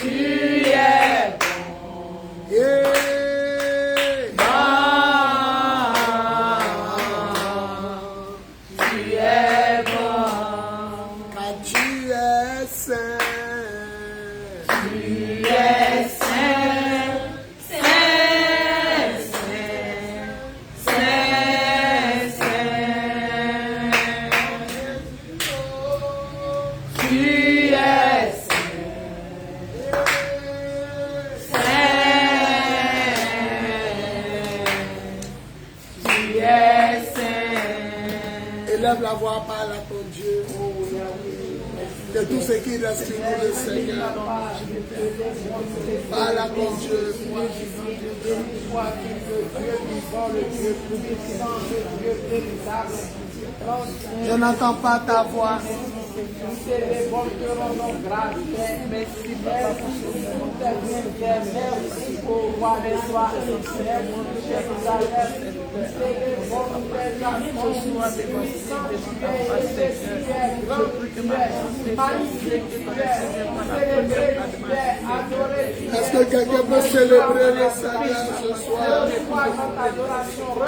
Tu es bon. Yeah. La voix, parle à ton Dieu. De tout ce qui respire pour le Seigneur. Parle à ton Dieu. Je n'entends pas ta voix. Merci, Papa, pour ce Est-ce que quelqu'un peut célébrer le Seigneur ce soir?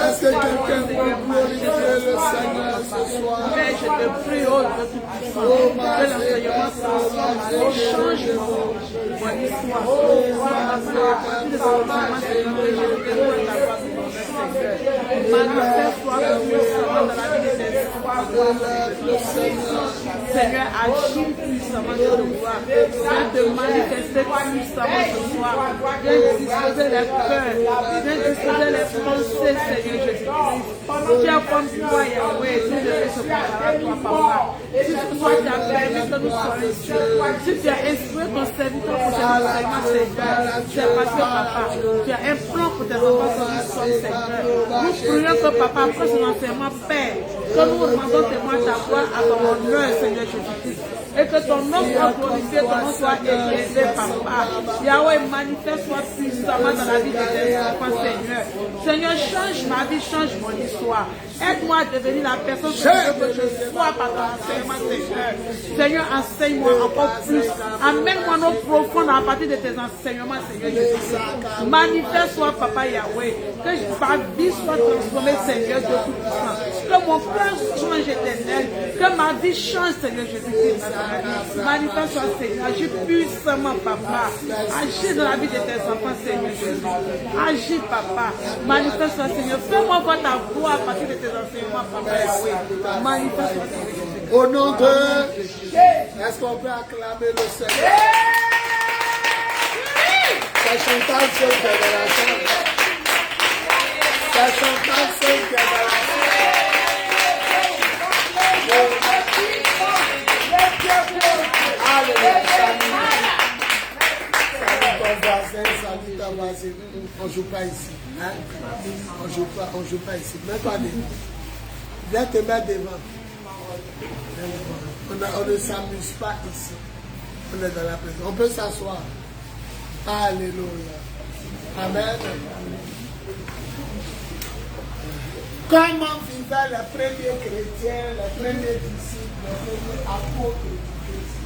Est-ce que quelqu'un peut glorifier le Seigneur ce soir? Je te prie, oh Dieu Tout-Puissant, que l'enseignement change mon histoire. Manifeste-toi puissamment dans la vie de tes enfants. Seigneur, agis puissamment de te voir. Viens te manifester puissamment ce soir. Viens disposer les cœurs. Viens disposer les pensées, Seigneur Jésus-Christ. Tu as comme toi, Yahweh, tu devais se préparer à toi, Papa. Si toi, tu as permis que nous soyons ici, si tu as instruit ton serviteur pour cet enseignement, Seigneur, c'est parce que, Papa, tu as un plan pour tes enfants que nous sommes, Seigneur. Nous prions que, Papa, après son enseignement, Père, que nous rendons témoin ta voix à ton honneur, Seigneur Jésus-Christ. Et que ton nom soit glorifié, ton nom soit élevé, Papa. Yahweh, manifeste-toi puissamment dans la vie de tes enfants, Seigneur. Seigneur, change ma vie, change mon histoire. Aide-moi à devenir la personne que je sois par ton enseignement, Seigneur. Seigneur, enseigne-moi encore plus. Amène-moi nos profondes à partir de tes enseignements, Seigneur Jésus. Manifeste-toi, Papa Yahweh. Que ma vie soit transformée, Seigneur de Tout-Puissant. Que mon cœur change, Éternel. Que ma vie change, Seigneur Jésus-Christ. Manifeste-toi, Seigneur. Agis puissamment, Papa. Agis dans la vie de tes enfants, Seigneur Jésus. Agis, Papa. Manifeste-toi, Seigneur. Fais-moi voir ta voix à partir de tes enseignements, Papa Yahweh. Manifeste-toi, Seigneur Jésus. Au nom de... Est-ce qu'on peut acclamer le Seigneur? C'est chantant seul qui est dans la chambre. C'est chantant seul qui est dans la chambre. Salut ta voisine. On ne joue pas ici. Hein? On ne joue pas ici. Mets-toi devant. Viens te mettre devant. On ne s'amuse pas ici. On est dans la présence. On peut s'asseoir. Alléluia. Amen. Comment vivaient les premiers chrétiens, les premiers disciples, les premiers apôtres du Christ?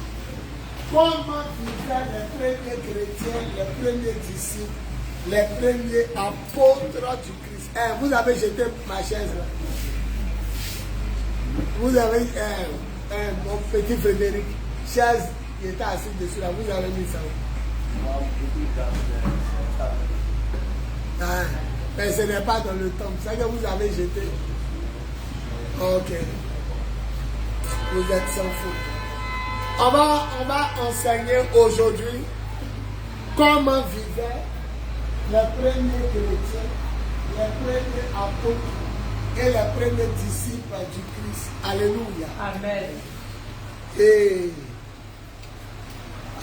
Comment vivaient les premiers chrétiens, les premiers disciples, les premiers apôtres du Christ? Vous avez jeté ma chaise là. Vous avez mon petit Frédéric, chaise qui était assis dessus là, vous avez mis ça. Mais ce n'est pas dans le temps, c'est que vous avez jeté. Ok. Vous êtes sans faute. On va enseigner aujourd'hui comment vivaient les premiers chrétiens, les premiers apôtres et les premiers disciples du Christ. Alléluia. Amen. Et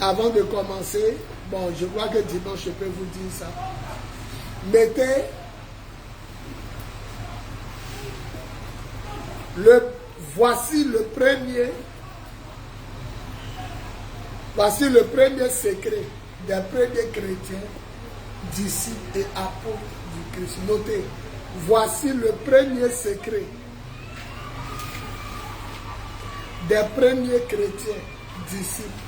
avant de commencer, bon, je crois que dimanche, je peux vous dire ça. Mettez voici le premier secret des premiers chrétiens, disciples et apôtres du Christ. Notez, voici le premier secret des premiers chrétiens, disciples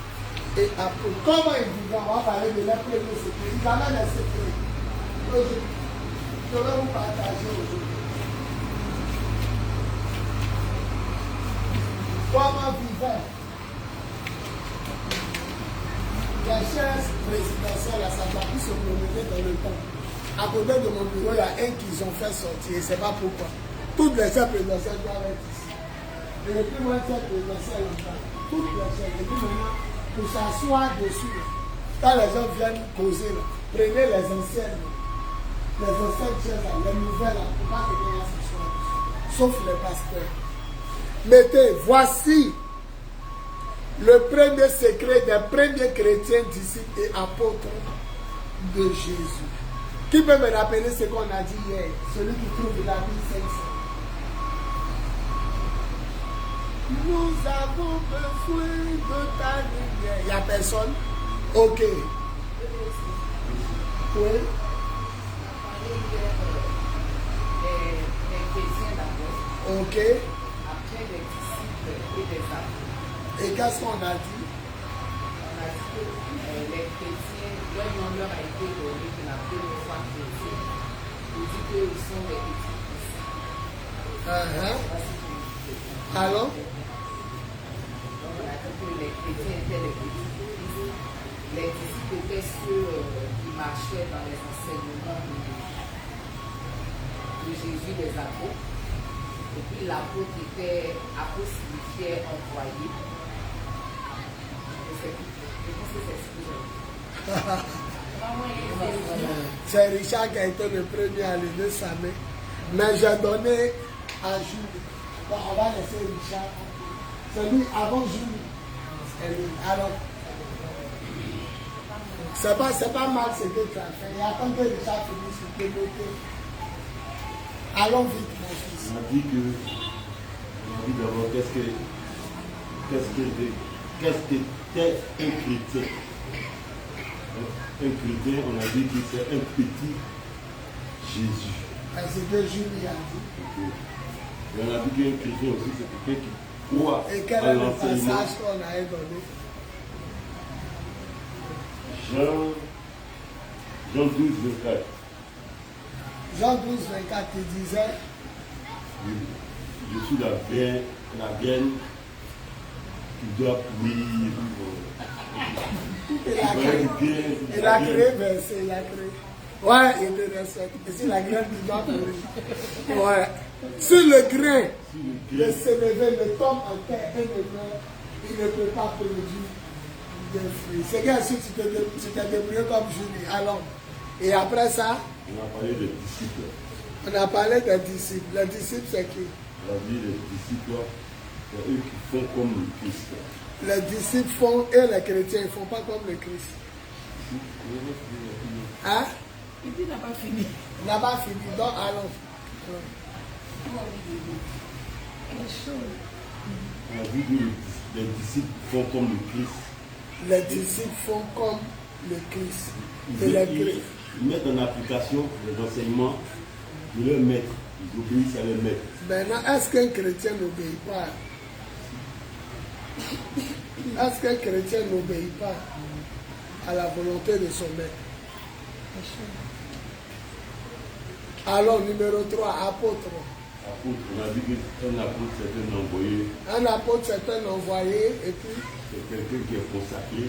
et apôtres. Comment ils vivent? On va parler de leur premier secret. Ils amènent un secret. Aujourd'hui, je vais vous partager aujourd'hui. Comment vivaient les chaises présidentielles à Santa Cruz se promenaient dans le temps. À côté de mon bureau, il y a un qu'ils ont fait sortir, je ne sais pas pourquoi. Toutes les chaises présidentielles doivent être ici. Et le plus loin de cette présidentielle là-bas, toutes les chaises, et puis maintenant, pour s'asseoir dessus, quand les gens viennent causer, là, prenez les anciennes chaises, là, les nouvelles, là, pour pas que quelqu'un s'assoie dessus. Sauf les pasteurs. Mettez, voici le premier secret des premiers chrétiens, disciples et apôtres de Jésus. Qui peut me rappeler ce qu'on a dit hier? Celui qui trouve la vie 500. Nous avons besoin de ta lumière. Il n'y a personne? Ok. Oui. Ok. Après les disciples et les apôtres. Et qu'est-ce qu'on a dit? On a dit que les chrétiens, leur nom leur a été donné que la première fois chrétien. On dit qu'ils sont les petits fils. Alors? Donc on a dit que les chrétiens étaient les petits fils. Les disciples étaient ceux qui marchaient dans les enseignements de Jésus, des apôtres. Et puis l'apôtre était, apôtre signifiait envoyé. Je pense que c'est ce que j'ai. C'est Richard qui a été le premier à lever sa main. Mais j'ai donné à Julie. Bon, on va laisser Richard. C'est lui avant Julie. Alors, c'est pas mal ce que tu as fait. Et attends que Richard finisse de noter. Allons vite, mon fils. On a dit d'abord qu'est-ce qu'était un chrétien. Un chrétien, on a dit que c'est un petit Jésus. C'est ce que Julie a dit. Et on a dit qu'un chrétien aussi, c'est quelqu'un qui croit Et quel à est le l'enseignement. passage qu'on a donné? Jean 12, 24. Jean 12, 24, il disait, Je suis la graine qui doit pourrir. il a créé verset, il a créé. Ouais, il te respecte. Et c'est la graine qui doit pourrir. Ouais. Sur le grain de s'élever, le tombe en terre et le grain, il ne peut pas produire de fruits. C'est bien sûr tu t'es débrouillé comme Julie. Allons. Et après ça, On a parlé des disciples. on a parlé des disciples. Les disciples, c'est qui? On a dit les disciples, c'est eux qui font comme le Christ. Les disciples font, et les chrétiens, ils ne font pas comme le Christ. Hein? Il dit, il n'a pas fini. On n'a pas fini, donc allons. On a dit que les disciples font comme le Christ. Les disciples font comme le Christ. Et les chrétiens. Ils mettent en application les enseignements de leur maître. Ils obéissent à leur maître. Maintenant, est-ce qu'un chrétien n'obéit pas? Est-ce qu'un chrétien n'obéit pas à la volonté de son maître? Alors, numéro 3, apôtre. Apôtre, on a dit qu'un apôtre c'est un envoyé. Un apôtre, c'est un envoyé, et puis C'est quelqu'un qui est consacré.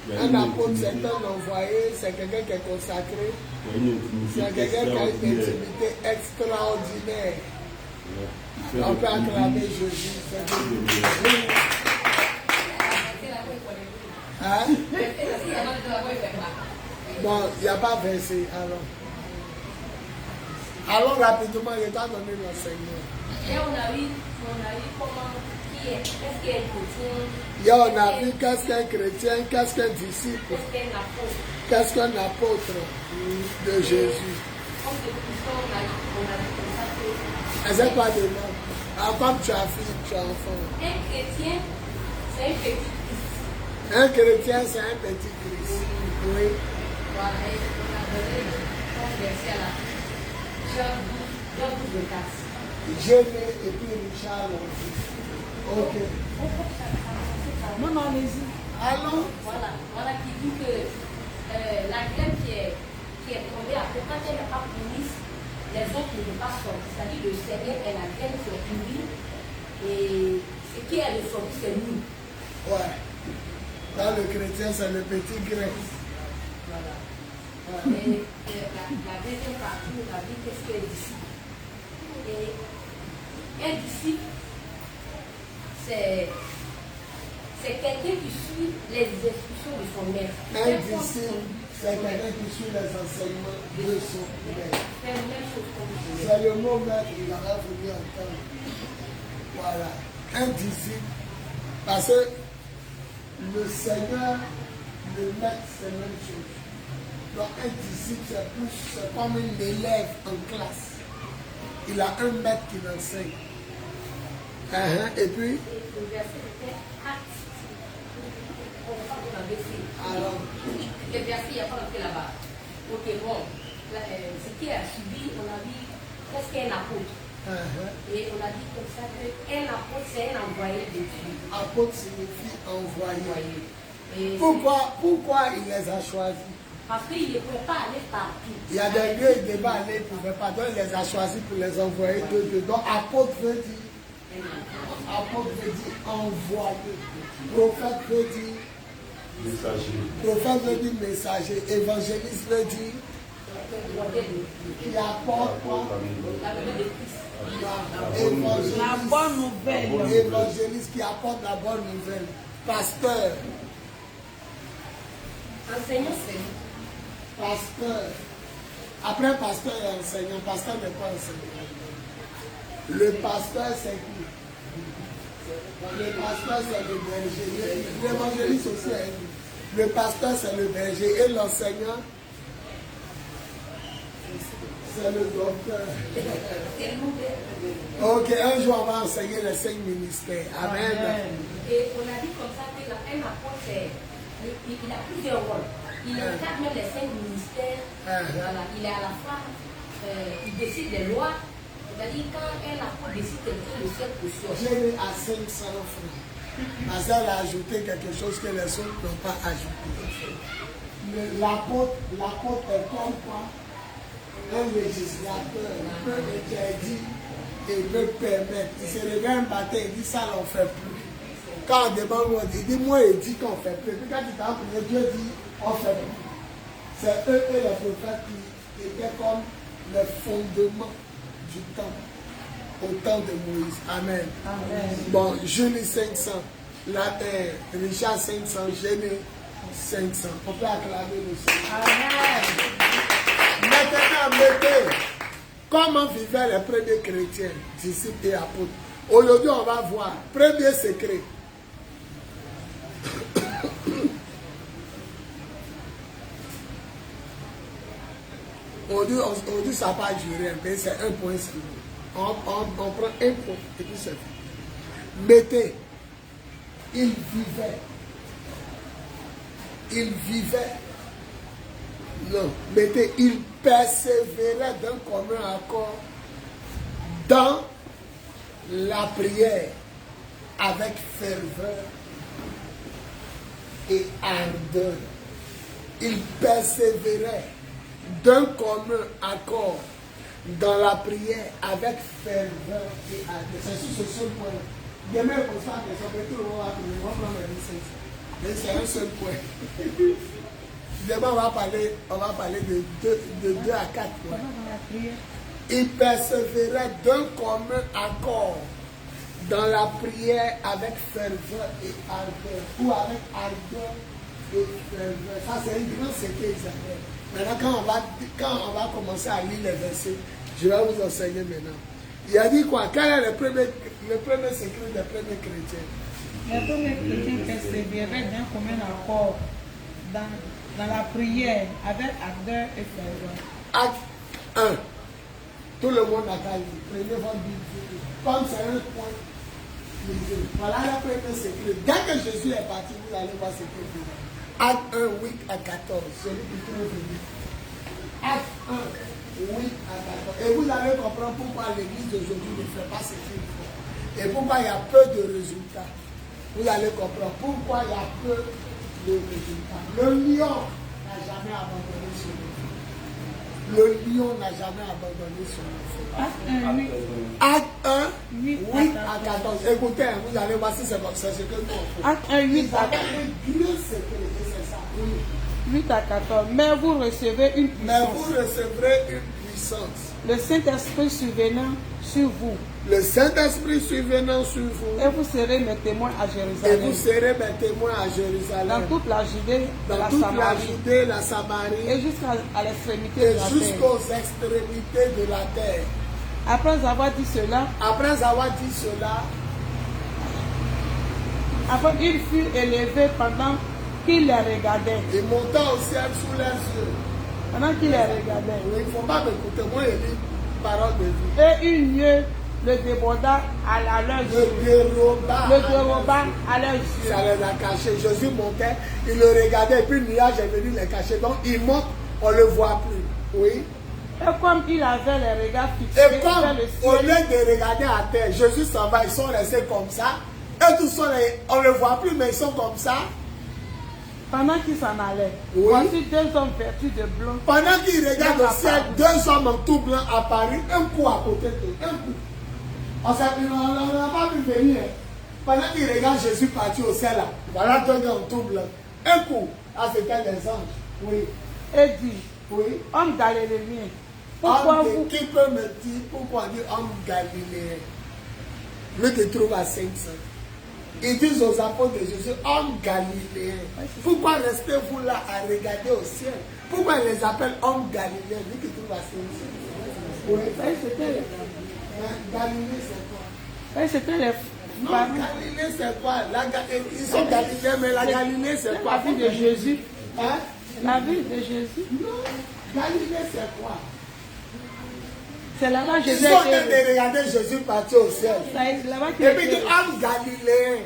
Qui a un une apôtre, c'est intimité. un envoyé, c'est quelqu'un qui est consacré, Qui a une intimité c'est quelqu'un qui a une extraordinaire. intimité extraordinaire. Il fait On de peut acclamer privilèges. Jésus. c'est Il tout. fait de- Hein? Bon, il n'y a pas versé, alors. Allons rapidement, je t'ai donné l'enseignement. Et on a vu comment, qu'est-ce qui est chrétien, Hier, on a vu qu'est-ce qu'un chrétien, qu'est-ce qu'un disciple, qu'est-ce qu'est un apôtre. qu'est-ce qu'un apôtre de Jésus. Comme depuis ça, on a vu comme ça que Elle n'est pas de nom. Ah, comme tu as fille, tu as enfant. un chrétien, c'est un petit Christ. Un chrétien, c'est un petit Christ. Oui. Voilà, et on a donné comme verset à la fin. Jean 12, 24. Jérémie et puis Richard l'ont dit. Ok. Non, non, allez-y. Allons. Voilà qui dit que la graine qui est tombée après, quand elle n'est pas pourrie, les autres ne vont pas sortir. C'est-à-dire le Seigneur est la graine qui est pourrie et ce qui est ressorti, c'est nous. Ouais. Dans le chrétien, c'est le petit grain. Voilà. Et la deuxième partie, on a dit qu'est-ce qu'est disciple. Et un disciple, c'est quelqu'un qui suit les instructions de son maître. Un disciple, c'est quelqu'un qui suit les enseignements de son maître. Fait la même chose comme son maître. C'est le mot maître, il aura voulu entendre. Voilà. Un disciple, parce que le Seigneur, le maître, c'est la même chose. Donc un disciple, c'est comme un élève en classe. Il a un maître qui l'enseigne. Et puis, Le verset était acte. On va pas dans le verset. alors, Le verset, il n'y a pas rentré là-bas. Ok, bon. Ce qui a suivi, on a dit qu'est-ce qu'est un apôtre. Et on a dit comme ça qu'un apôtre, c'est un envoyé de Dieu. apôtre signifie envoyé. Et Pourquoi il les a choisis? parce qu'il ne pouvait pas aller partout. Il y a des lieux où il ne devait pas aller, il ne pouvait pas. Donc il les a choisis pour les envoyer de Dieu. Donc apôtre veut dire envoyé. Prophète veut dire messager. Évangéliste veut dire qui apporte quoi? La bonne nouvelle. Évangéliste qui apporte la bonne nouvelle. Pasteur. Enseignant, c'est Pasteur. Après pasteur et enseignant, pasteur n'est pas enseignant. Le pasteur c'est qui? Le pasteur c'est le berger. L'évangéliste aussi est lui. Le pasteur c'est le berger et l'enseignant c'est le docteur. Ok, un jour on va enseigner les 5 ministères. Amen. Et on a dit comme ça qu'un apôtre, il a plusieurs rôles. Il encadre même les 5 ministères. Voilà. Il est à la fois, il décide des lois. C'est-à-dire quand un apôtre décide quelque chose de cette position. J'ai mis à 500 francs. Parce qu'elle a ajouté quelque chose que les autres n'ont pas ajouté. L'apôtre est comme quoi? Un législateur, il peut interdire et il peut permettre. Il se réveille un matin, il dit ça, on ne fait plus. Quand on demande, il dit moi, il dit qu'on ne fait plus. Puis quand il t'a appris, Dieu dit on ne fait plus. C'est eux et les prophètes qui étaient comme le fondement du temple au temps de Moïse. Amen. Amen. Bon, Julie 500, Richard 500, Géné 500. On peut acclamer le Seigneur. Amen. Maintenant, mettez comment vivaient les premiers chrétiens, disciples et apôtres. Aujourd'hui, on va voir. Premier secret. Aujourd'hui, ça va durer un peu. C'est un point. On prend un point et puis c'est fait. Mettez. Ils vivaient. Non, mettez, il persévérait d'un commun accord dans la prière avec ferveur et ardeur. Il persévérait d'un commun accord dans la prière avec ferveur et ardeur. C'est sur ce seul point. Demain, on se fait des opérations, on va prendre les licences. Mais c'est un seul point. Demain, on va parler de 2 à 4 points. Il persévérait d'un commun accord dans la prière avec ferveur et ardeur. Ou avec ardeur et ferveur. Ça, c'est un grand secret, Isabelle. Maintenant, quand on va commencer à lire les versets, je vais vous enseigner maintenant. Il a dit quoi? Quel est le premier secret des premiers chrétiens? Les premiers chrétiens persévéraient d'un commun accord dans la prière avec ardeur et ferveur. Acte 1. Tout le monde a qu'à lire. Prenez votre Bible. Comme c'est un point, lisez. Voilà le premier secret. Dès que Jésus est parti, vous allez voir ce qu'il dit. Acte 1, 8 à 14. Celui qui trouve le Acte 1, 8 à 14. Et vous allez comprendre pourquoi l'église d'aujourd'hui ne fait pas ce qu'il faut. Et pourquoi il y a peu de résultats. Vous allez comprendre pourquoi il y a peu le résultat. Le lion n'a jamais abandonné son enfant. Le lion n'a jamais abandonné son enfant. Acte 1, 8 à 14. Écoutez, vous allez voir si c'est ce que nous offrons. Acte 1, 8 à 14. Dieu secret, c'est ça. Oui. 8 à 14. Mais vous recevez une Mais puissance. vous recevrez une puissance. Le Saint-Esprit survenant sur vous. Le Saint-Esprit survenant sur vous. Et vous serez mes témoins à Et Jérusalem. vous serez mes témoins à Dans Jérusalem. toute la Judée, Dans la toute la Samarie. Judée, la Samarie. Et jusqu'à l'extrémité Et de la terre. jusqu'aux extrémités de la terre. Après avoir dit cela, Après avoir dit cela, après il fut élevé pendant qu'il les regardait. il monta au ciel sous leurs yeux. Pendant qu'il les regardait. Il ne faut pas m'écouter, moi je dis parole de vie. Et une nuée le déborda à leurs Le yeux. déroba. Le déroba à leurs yeux. Ça les a cachés. Jésus montait, il le regardait, et puis le nuage est venu les cacher. Donc il monte, on ne le voit plus. Oui. Et comme il avait les regards Et fixés comme vers le au lieu ciel, de regarder à terre, Jésus s'en va, ils sont restés comme ça. Et tous sont, on ne le voit plus, mais ils sont comme ça. pendant qu'il s'en allait, Oui. voici deux hommes vêtus de blanc. Pendant qu'il regarde au ciel, deux hommes en tout blanc apparus, un coup à côté de un coup. On n'a pas pu venir. Pendant qu'il regarde Jésus partir au ciel, là, voilà deux gars en tout blanc. Un coup, ah, c'était des anges. Oui, Et dit, oui. homme galiléen, pourquoi Homme de- vous, qui peut me dire pourquoi on dit homme galiléen? Lui qui trouve à 500. Ils disent aux apôtres de Jésus, homme galiléen. Pourquoi restez-vous là à regarder au ciel? Pourquoi ils les appellent hommes galiléens? Lui qui trouve à 500. Oui. c'était Galilée, c'est quoi? c'était les Non, parents. Galilée, c'est quoi? Ils sont galiléens, mais la Galilée, c'est La quoi? vie de Jésus. Hein? La vie de Jésus. Non, Galilée, c'est quoi? C'est là-bas que Ils Jésus sont en train était. de regarder Jésus partir au ciel. C'est là-bas qu'il Et puis, il dit, était. homme galiléen.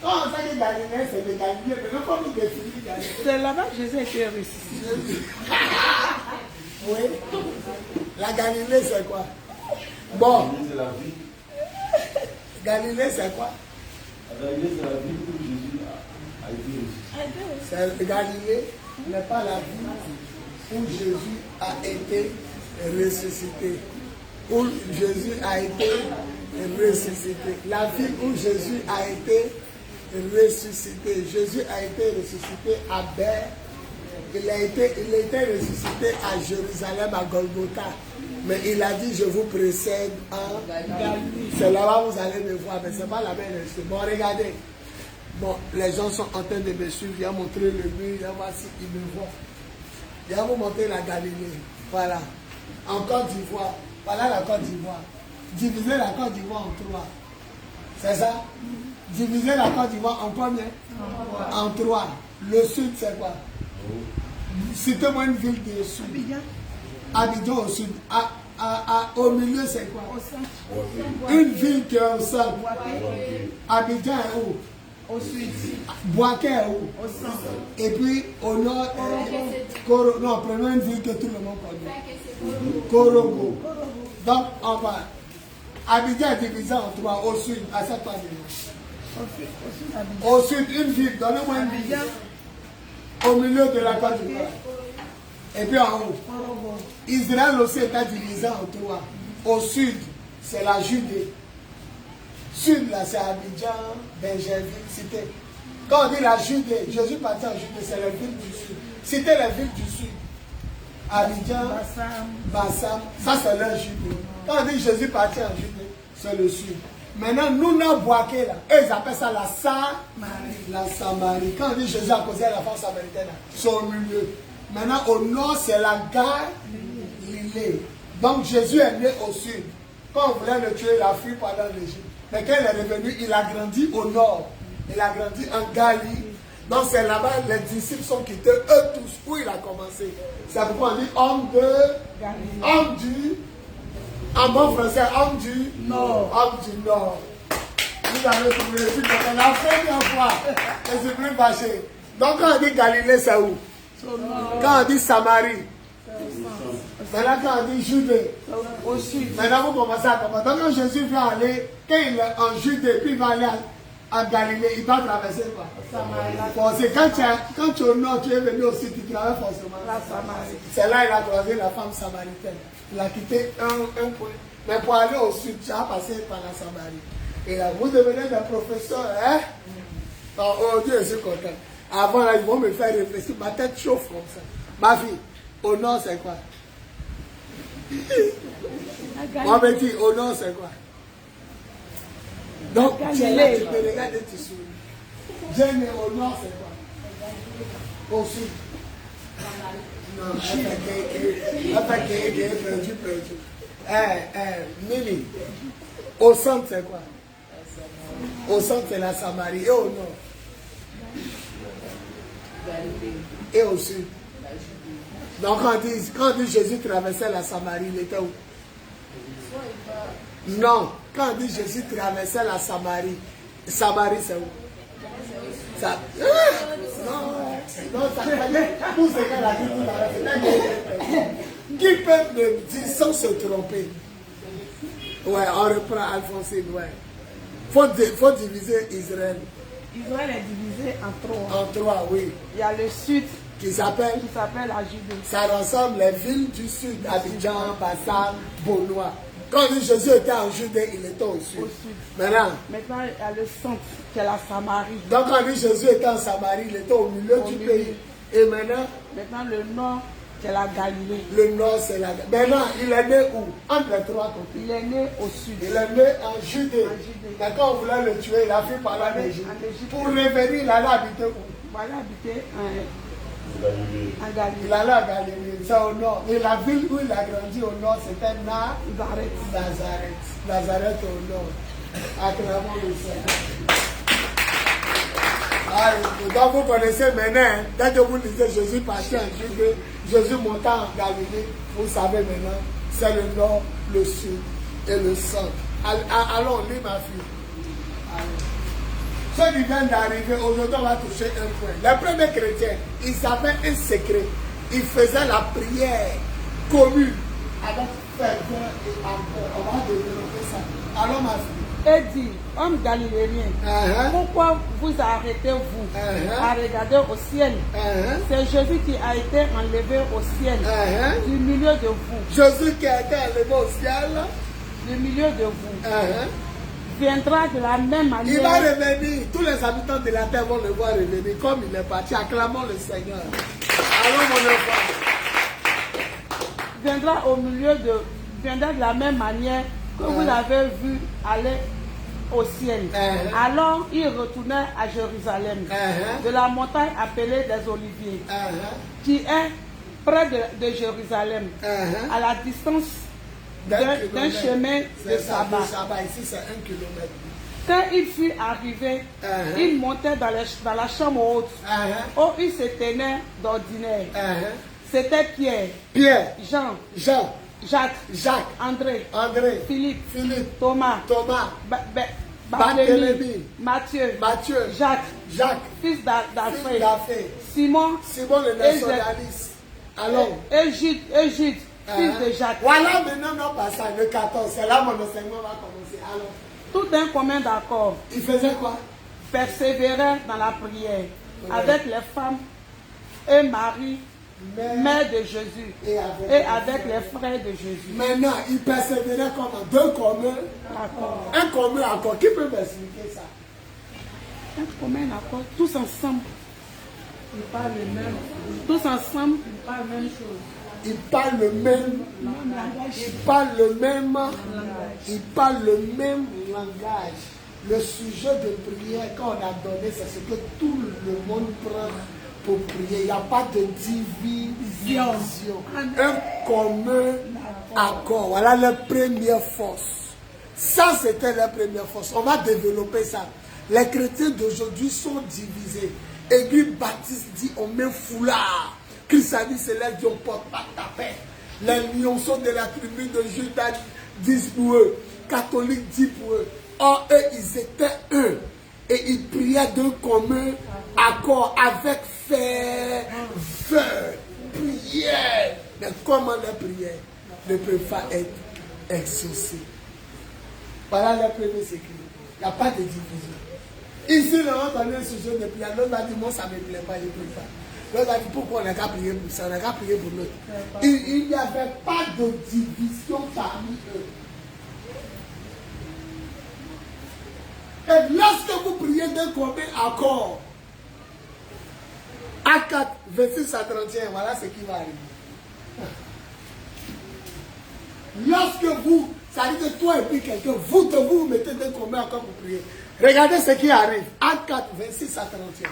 Quand on sait que Galiléen, c'est des Galiléens, mais non, comment vous définissez Galiléen? C'est là-bas que Jésus était ressuscité. Oui. La Galilée, c'est quoi? Bon, C'est la vie. Galilée, c'est quoi? La Galilée, c'est la vie où Jésus a été ressuscité. C'est Galilée n'est pas la vie où Jésus a été ressuscité. Où Jésus a été ressuscité. La vie où Jésus a été ressuscité. Jésus a été ressuscité à Beth. Il a été ressuscité à Jérusalem, à Golgotha. Mais il a dit, je vous précède en Galilée. C'est là-bas où vous allez me voir, mais ce n'est pas la même chose. Bon, regardez. Bon, les gens sont en train de me suivre. Il a montré le mur, il va voir s'ils me voient. Il va vous montrer la Galilée. Voilà. En Côte d'Ivoire. Voilà la Côte d'Ivoire. Diviser la Côte d'Ivoire en trois. C'est ça? Diviser la Côte d'Ivoire en combien? En trois. Le sud, c'est quoi? Citez-moi une ville du sud. Abidjan au sud. Au milieu, c'est quoi? Une ville qui est au centre. Abidjan est où? Au sud. Boaké est où? Au centre. Et puis au nord, non, prenons une ville que tout le monde connaît. Korogo. Donc, on va. Abidjan est divisé en trois. Au sud, à cette part. Au sud, une ville. Donnez-moi une ville. Au milieu de la Côte d'Ivoire. Et puis en haut. Israël aussi est divisé en trois. Au sud, c'est la Judée. Sud, là, c'est Abidjan, Benjerville, Cité. Quand on dit la Judée, Jésus partit en Judée, c'est les villes du sud. Cité les villes du sud. Abidjan, Bassam, ça c'est leur Judée. Quand on dit Jésus partit en Judée, c'est le sud. Maintenant, nous, nous, Boaké, là, eux, ils appellent ça la Samarie. Quand on dit Jésus a causé la France américaine, c'est au milieu. Maintenant, au nord, c'est la Galilée. Donc, Jésus est né au sud. Quand on voulait le tuer, il a fui pendant l'Égypte. Mais quand il est revenu, il a grandi au nord. Il a grandi en Galilée. Donc, c'est là-bas, les disciples sont quittés, eux tous, où il a commencé. C'est pourquoi on dit homme du, en bon français, homme du Nord. Homme du Nord. Vous avez trouvé le sud, c'est la première fois. Et c'est plus fâché. Donc, quand on dit Galilée, c'est où? Quand on dit Samarie. Maintenant, quand on dit Judée. Au sud. Maintenant, vous commencez à comprendre. Donc, quand Jésus va aller, quand il est en Judée, puis il va aller à En Galilée, il doit traverser quoi? Bon, c'est quand tu es au nord, tu es venu au sud, tu traverses forcément La Samarie. C'est là qu'il a croisé la femme samaritaine. Il a quitté un point. Mais pour aller au sud, tu as passé par la Samarie. Et là, vous devenez des professeurs, hein? Oh Dieu, je suis content. Avant, là, ils vont me faire réfléchir. Ma tête chauffe comme ça. Ma fille, au nord, c'est quoi? On me dit, au nord, c'est quoi? Donc, tu es là, tu me regardes et tu souris. J'aime au nord, c'est quoi? Au sud. Non, perdu. Mimi, au centre, c'est quoi? Au centre, c'est la Samarie. Et au nord? Et au sud? Donc, quand on dit Jésus traversait la Samarie, il était où? Non, quand on dit Jésus traversait la Samarie, Samarie c'est où? Ça, non, ça pour ce qu'elle a dit tout à l'heure. Qui peut me dire sans se tromper? Ouais, on reprend Alphonsine, ouais. Faut diviser Israël. Israël est divisé en trois. En trois, oui. Il y a le sud Qui s'appelle? la Judée. Ça rassemble les villes du sud, Abidjan, Bassam, Beaunois. Quand Jésus était en Judée, il était au sud. Maintenant, il y a le centre, qui est la Samarie. Donc quand Jésus était en Samarie, il était au milieu du pays. Et maintenant, le nord, c'est la Galilée. Le nord, c'est la Galilée. Maintenant, il est né où? Entre les trois côtés. Il est né au sud. Il est né en Judée. Mais quand on voulait le tuer, il a fait par là en Égypte. Pour revenir, il allait habiter où? Il allait habiter en Galilée. Il allait à Galilée, c'est au nord. Et la ville où il a grandi au nord, c'était Nazareth. Nazareth au nord. Acclamons le Seigneur. Ah, donc vous connaissez maintenant, dès que vous lisez Jésus partit en Judée, Jésus monta en Galilée, vous savez maintenant, c'est le nord, le sud et le centre. Allons, lis ma fille. Ceux qui viennent d'arriver, aujourd'hui on va toucher un point. Les premiers chrétiens, ils savaient un secret. Ils faisaient la prière commune avec ferveur et amour. On va développer ça. Allons ma fille. Et dit, homme galiléen, pourquoi vous arrêtez-vous à regarder au ciel? C'est Jésus qui a été enlevé au ciel du milieu de vous. Jésus qui a été enlevé au ciel du milieu de vous. Viendra de la même manière. Il va revenir. Tous les habitants de la terre vont le voir revenir. Comme il est parti, acclamons le Seigneur. Allons mon enfant. Viendra de la même manière que vous l'avez vu aller au ciel. Alors il retournait à Jérusalem, de la montagne appelée des Oliviers, qui est près de Jérusalem, à la distance d'un chemin de sabbat. Ici c'est 1 kilomètre. Quand il fut arrivé, il montait dans la chambre haute, où il se tenait d'ordinaire. C'était Pierre, Jean, Jacques, André, Philippe, Thomas, Barthélemy, Matthieu, Jacques, fils d'Alphée, Simon le nationaliste. Allons. Et Jude, fils de Jacques. Voilà maintenant notre passage, le 14. C'est là mon enseignement va commencer. Allons. Tout d'un commun d'accord. Il faisait quoi? Persévérait dans la prière avec les femmes et Marie, mère de Jésus, et avec les frères de Jésus. Maintenant, il persévérait comment? Deux communs. Un commun accord. Qui peut m'expliquer ça? Un commun accord. Tous ensemble. Ils parlent le même. Tous ensemble, ils parlent la même chose. Ils parlent le même langage. Ils parlent le même langage. Le sujet de prière, quand on a donné, c'est ce que tout le monde prend pour prier. Il n'y a pas de division. Un commun accord. Voilà la première force. Ça, c'était la première force. On va développer ça. Les chrétiens d'aujourd'hui sont divisés. Église baptiste dit on met foulard. Christianisme céleste dit on porte pas ta paix. Les lionceaux de la tribu de Judas disent pour eux. Catholiques disent pour eux. Or, eux, ils étaient un. Et ils priaient d'un commun accord avec ferveur. Prière. Mais comment les prières ne peuvent pas être exaucées? Voilà le premier secret. Il n'y a pas de division. Ici, on a entendu un sujet de prière. L'autre va dire, moi, ça ne me plaît pas, je ne prie pas. L'autre va dire, pourquoi on n'a qu'à prier pour ça, on n'a qu'à prier pour l'autre. Il n'y avait pas de division parmi eux. Et lorsque vous priez d'un commun accord, Acte 4, 26 à 31, voilà ce qui va arriver. Lorsque vous, ça veut dire que toi et puis quelqu'un, vous mettez d'un commun accord pour prier. Regardez ce qui arrive. Acte 4, 26 à 31.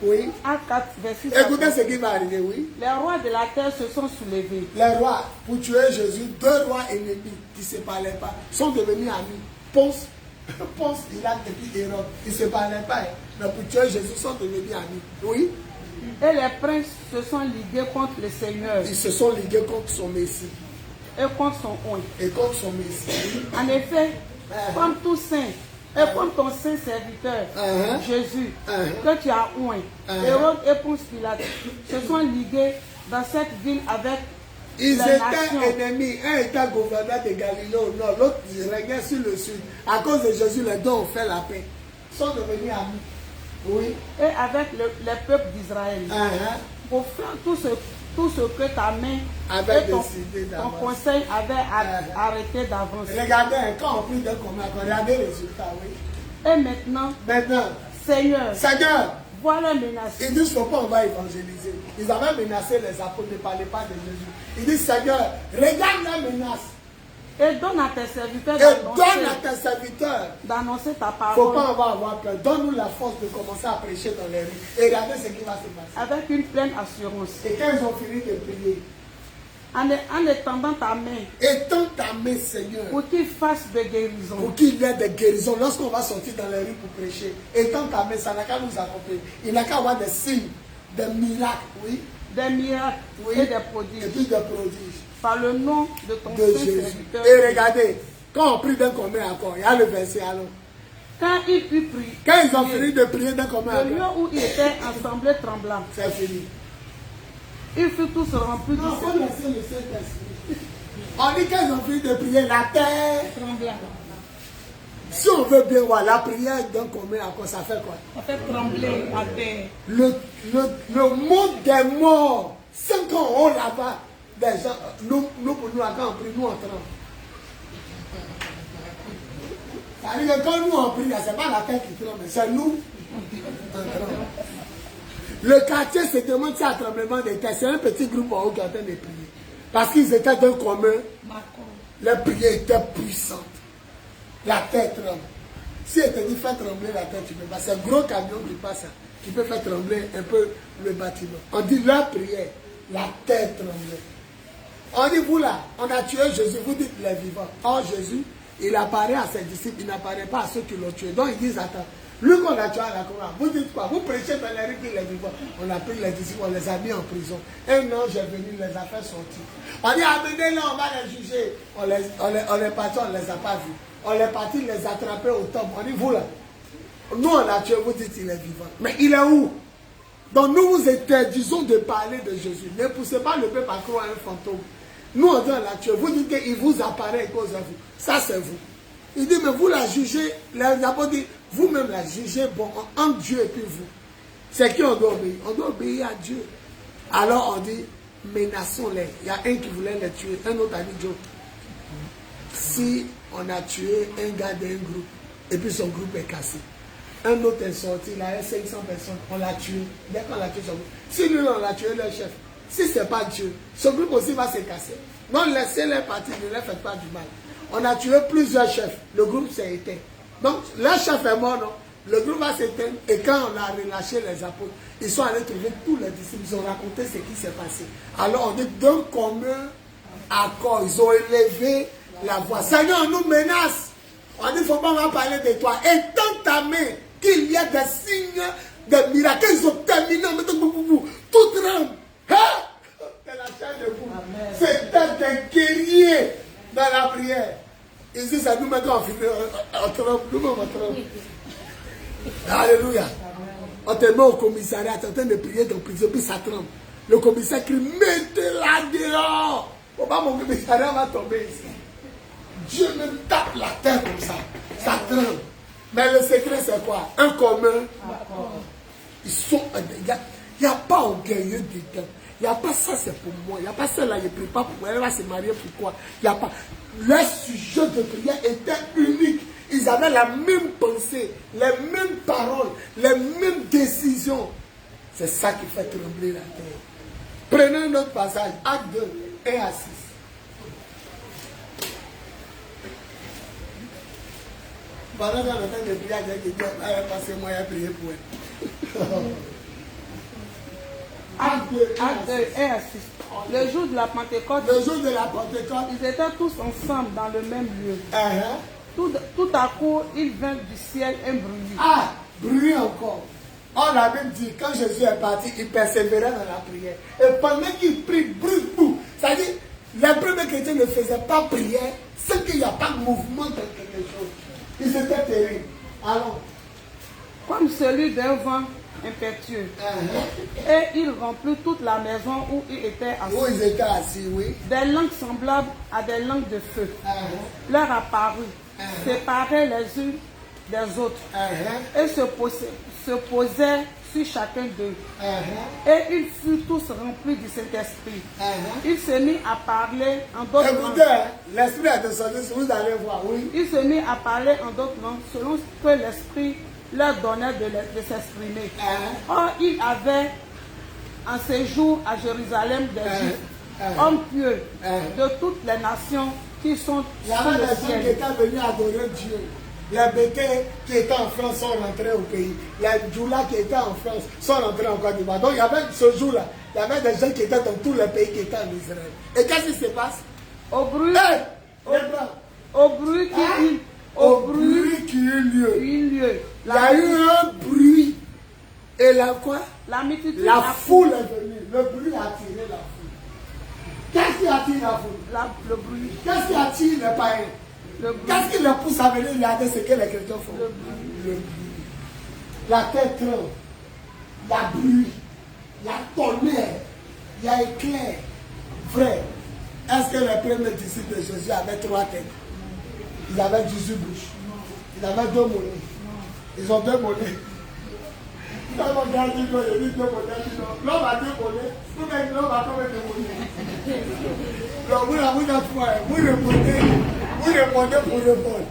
Oui. Acte 4, verset 4. Écoutez ce qui va arriver, oui. Les rois de la terre se sont soulevés. Les rois, pour tuer Jésus, 2 rois ennemis qui ne se parlaient pas, sont devenus amis. Ponce, Pilate et puis Hérode. Ils ne se parlaient pas. Mais pour tuer Jésus, sont devenus amis. Oui. Et les princes se sont ligués contre le Seigneur Ils se sont ligués contre son Messie. et contre son oint. Et contre son Messie. En effet, comme tout saint, et comme ton saint serviteur, Jésus, que tu as oint, Hérode et Ponce Pilate se sont ligués dans cette ville avec Ils les étaient nations. ennemis. Un était gouverneur de Galilée au nord, l'autre régnait sur le sud. À cause de Jésus, les deux ont fait la paix. Ils sont devenus amis. Oui. Et avec les peuples d'Israël. Pour faire tout ce que ta main Avait et ton décidé ton d'avance. conseil avait arrêté d'avance. Regardez, quand on prie d'un commun, regardez les résultats, oui. Et maintenant, Maintenant, Seigneur, Seigneur, vois leur menace. ils disent faut pas on va évangéliser. Ils avaient menacé les apôtres, ne parlaient pas de Jésus. Ils disent Seigneur, regarde la menace. Et donne à tes serviteurs Et donne à tes serviteurs. d'annoncer ta Faut parole pas on va avoir peur. Donne-nous la force de commencer à prêcher dans les rues. Et regardez ce qui va se passer. avec une pleine assurance. Et quand ils ont fini de prier, En étendant ta main étends ta main, Seigneur, pour qu'il fasse des guérisons. pour qu'il y ait des guérisons. Lorsqu'on va sortir dans les rues pour prêcher, étends ta main, ça n'a qu'à nous accompagner. Il n'a qu'à avoir des signes, des miracles, oui, Des miracles oui, et des et prodiges. puis des prodiges Par le nom de ton de saint Jésus. serviteur. Et regardez, quand on prie d'un commun accord, il y a le verset alors. Quand il put prier, Quand ils ont fini de prier d'un commun le lieu accord, où il était assemblé tremblant, c'est fini. ils furent tous remplis du Non, il faut laisser le Saint-Esprit. On dit qu'ils ont fini de prier la terre. tremblant. Si on veut bien voir la prière d'un commun accord, ça fait quoi? Ça fait trembler la terre. Le monde des morts, 5 ans haut là-bas, des gens, nous pour nous, quand on prie, nous on tremble. Ça veut dire que quand nous on prie, ce n'est pas la terre qui tremble, c'est nous on tremble. Le quartier se demande si un tremblement de terre, c'est un petit groupe en haut qui est en train de prier. Parce qu'ils étaient d'un commun, les prières étaient puissantes. La terre tremble. Si elle te dit fais trembler la terre, tu peux pas. C'est un gros camion qui passe, qui peut faire trembler un peu le bâtiment. On dit leur prière, la terre tremblait. On dit vous là, on a tué Jésus, vous dites les vivants. Or Jésus, il apparaît à ses disciples, il n'apparaît pas à ceux qui l'ont tué. Donc ils disent attends, lui qu'on a tué à la croix, vous dites quoi? Vous prêchez dans les rues les vivants. On a pris les disciples, on les a mis en prison. Un ange est venu, les a fait sortir. On dit amenez-les, on va les juger. On est parti, on ne les a pas vus. On est parti les attraper au tombe. On dit, vous là, nous on l'a tué, vous dites il est vivant. Mais il est où? Donc nous vous interdisons de parler de Jésus. Ne poussez pas le peuple à croire à un fantôme. Nous on dit on l'a tué. Vous dites qu'il vous apparaît à cause de vous. Ça c'est vous. Il dit, mais vous la jugez. Les apôtres disent, vous-même la jugez bon entre Dieu et puis vous. C'est qui on doit obéir? On doit obéir à Dieu. Alors on dit, menaçons-les. Il y a un qui voulait les tuer. Un autre a dit, Dieu, si on a tué un gars d'un groupe et puis son groupe est cassé, un autre est sorti, il a 500 personnes, on l'a tué. Dès qu'on l'a tué, son groupe. Si lui on l'a tué, le chef, si ce n'est pas Dieu, son groupe aussi va se casser. Non, laissez-les partir, ne leur faites pas du mal. On a tué plusieurs chefs, le groupe s'est éteint. Donc, le chef est mort, non? Le groupe va s'éteindre et quand on a relâché les apôtres, ils sont allés trouver tous les disciples, ils ont raconté ce qui s'est passé. Alors on dit d'un commun accord, ils ont élevé la voix. Seigneur, on nous menace. On dit, il ne faut pas en parler de toi. Étends ta main, qu'il y a des signes, des miracles. Ils ont terminé, tout tremble. Hein? C'est la chair de vous. C'était des guerriers dans la prière. Ils disent, ça nous maintenant, on tremble, nous-mêmes on tremble. Alléluia. On te met au commissariat, tu es en train de prier dans prison, puis ça tremble. Le commissaire crie, mettez-la dehors. Faut pas mon commissariat va tomber ici. Dieu me tape la terre comme ça. Ça tremble. Mais le secret, c'est quoi? Un commun. Ils sont. Il n'y a pas orgueilleux dedans. Il n'y a pas ça, c'est pour moi. Il n'y a pas ça là, je ne prie pas pour moi. Elle va se marier pourquoi? Il n'y a pas. Leur sujet de prière était unique. Ils avaient la même pensée, les mêmes paroles, les mêmes décisions. C'est ça qui fait trembler la terre. Prenez un autre passage, Acte 2, 1 à 6. Pendant qu'on entend de prier, j'ai dit, passez-moi à prier pour elle. Acte 2, 1 à 6. Le jour de la Pentecôte, le jour de la Pentecôte, ils étaient tous ensemble dans le même lieu. uh-huh. Tout à coup, il vint du ciel un bruit. Ah, bruit encore. On a même dit, quand Jésus est parti, il persévérait dans la prière. Et pendant qu'il prie, bruit, c'est-à-dire, les premiers chrétiens ne faisaient pas prière sans qu'il n'y a pas de mouvement de quelque chose. Ils étaient terribles. Alors, Comme celui d'un vent impétueux. Et il remplit toute la maison où il était assis. où ils étaient assis, oui. Des langues semblables à des langues de feu leur apparut, séparées les unes des autres, et se posaient sur chacun d'eux. Et ils furent tous remplis du Saint-Esprit. Il se mit à parler en d'autres Écoutez, langues. l'Esprit est descendu, vous allez voir, oui. Il se mit à parler en d'autres langues selon ce que l'Esprit leur donnait de s'exprimer. Or, il avait en séjour à Jérusalem des Juifs, hommes pieux de toutes les nations qui sont Il y sous avait le des gens qui ciel. étaient venus adorer Dieu. Les Bétés qui étaient en France sont rentrés au pays. Les Djoula qui étaient en France sont rentrés en Côte d'Ivoire. Donc il y avait ce jour-là, il y avait des gens qui étaient dans tous les pays qui étaient en Israël. Et qu'est-ce qui se passe? Au bruit, Hey, les Blancs, au bruit au bruit qui eut lieu, il y eut il y a eu un bruit. Et là quoi? la multitude, La foule est venue. Le bruit a attiré la foule. Qu'est-ce qui attire la foule? le bruit, Qu'est-ce qui attire les païens? le bruit, Qu'est-ce qui les pousse à venir regarder ce que les chrétiens font? le bruit. Le bruit. La terre tremble. Il y a bruit. Il y a tonnerre. Il y a éclair. Frère, est-ce que les premiers disciples de Jésus avaient 3 têtes? Ils avaient 18 bouches. Ils avaient 2 monnaies. Ils ont 2 monnaies. Quand on regarde, il dit 2 monnaies. L'homme a 2 monnaies. Nous-mêmes, l'homme a combien de monnaies? Donc, vous répondez pour répondre.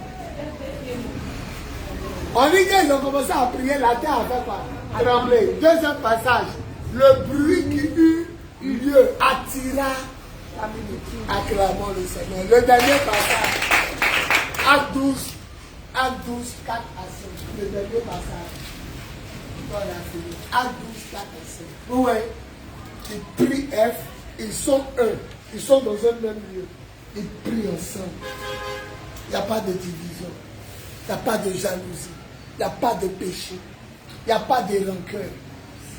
On dit qu'ils ont commencé à prier, la terre a fait quoi? Trembler. Deuxième passage. Le bruit qui eut lieu attira. Acclamons le Seigneur. Le dernier passage. Acte 12, 4 à 5. Le dernier passage. Acte 12, 4 à 5. Oui, ils prient F, ils sont un. Ils sont dans un même lieu. Ils prient ensemble. Il n'y a pas de division. Il n'y a pas de jalousie. Il n'y a pas de péché. Il n'y a pas de rancœur.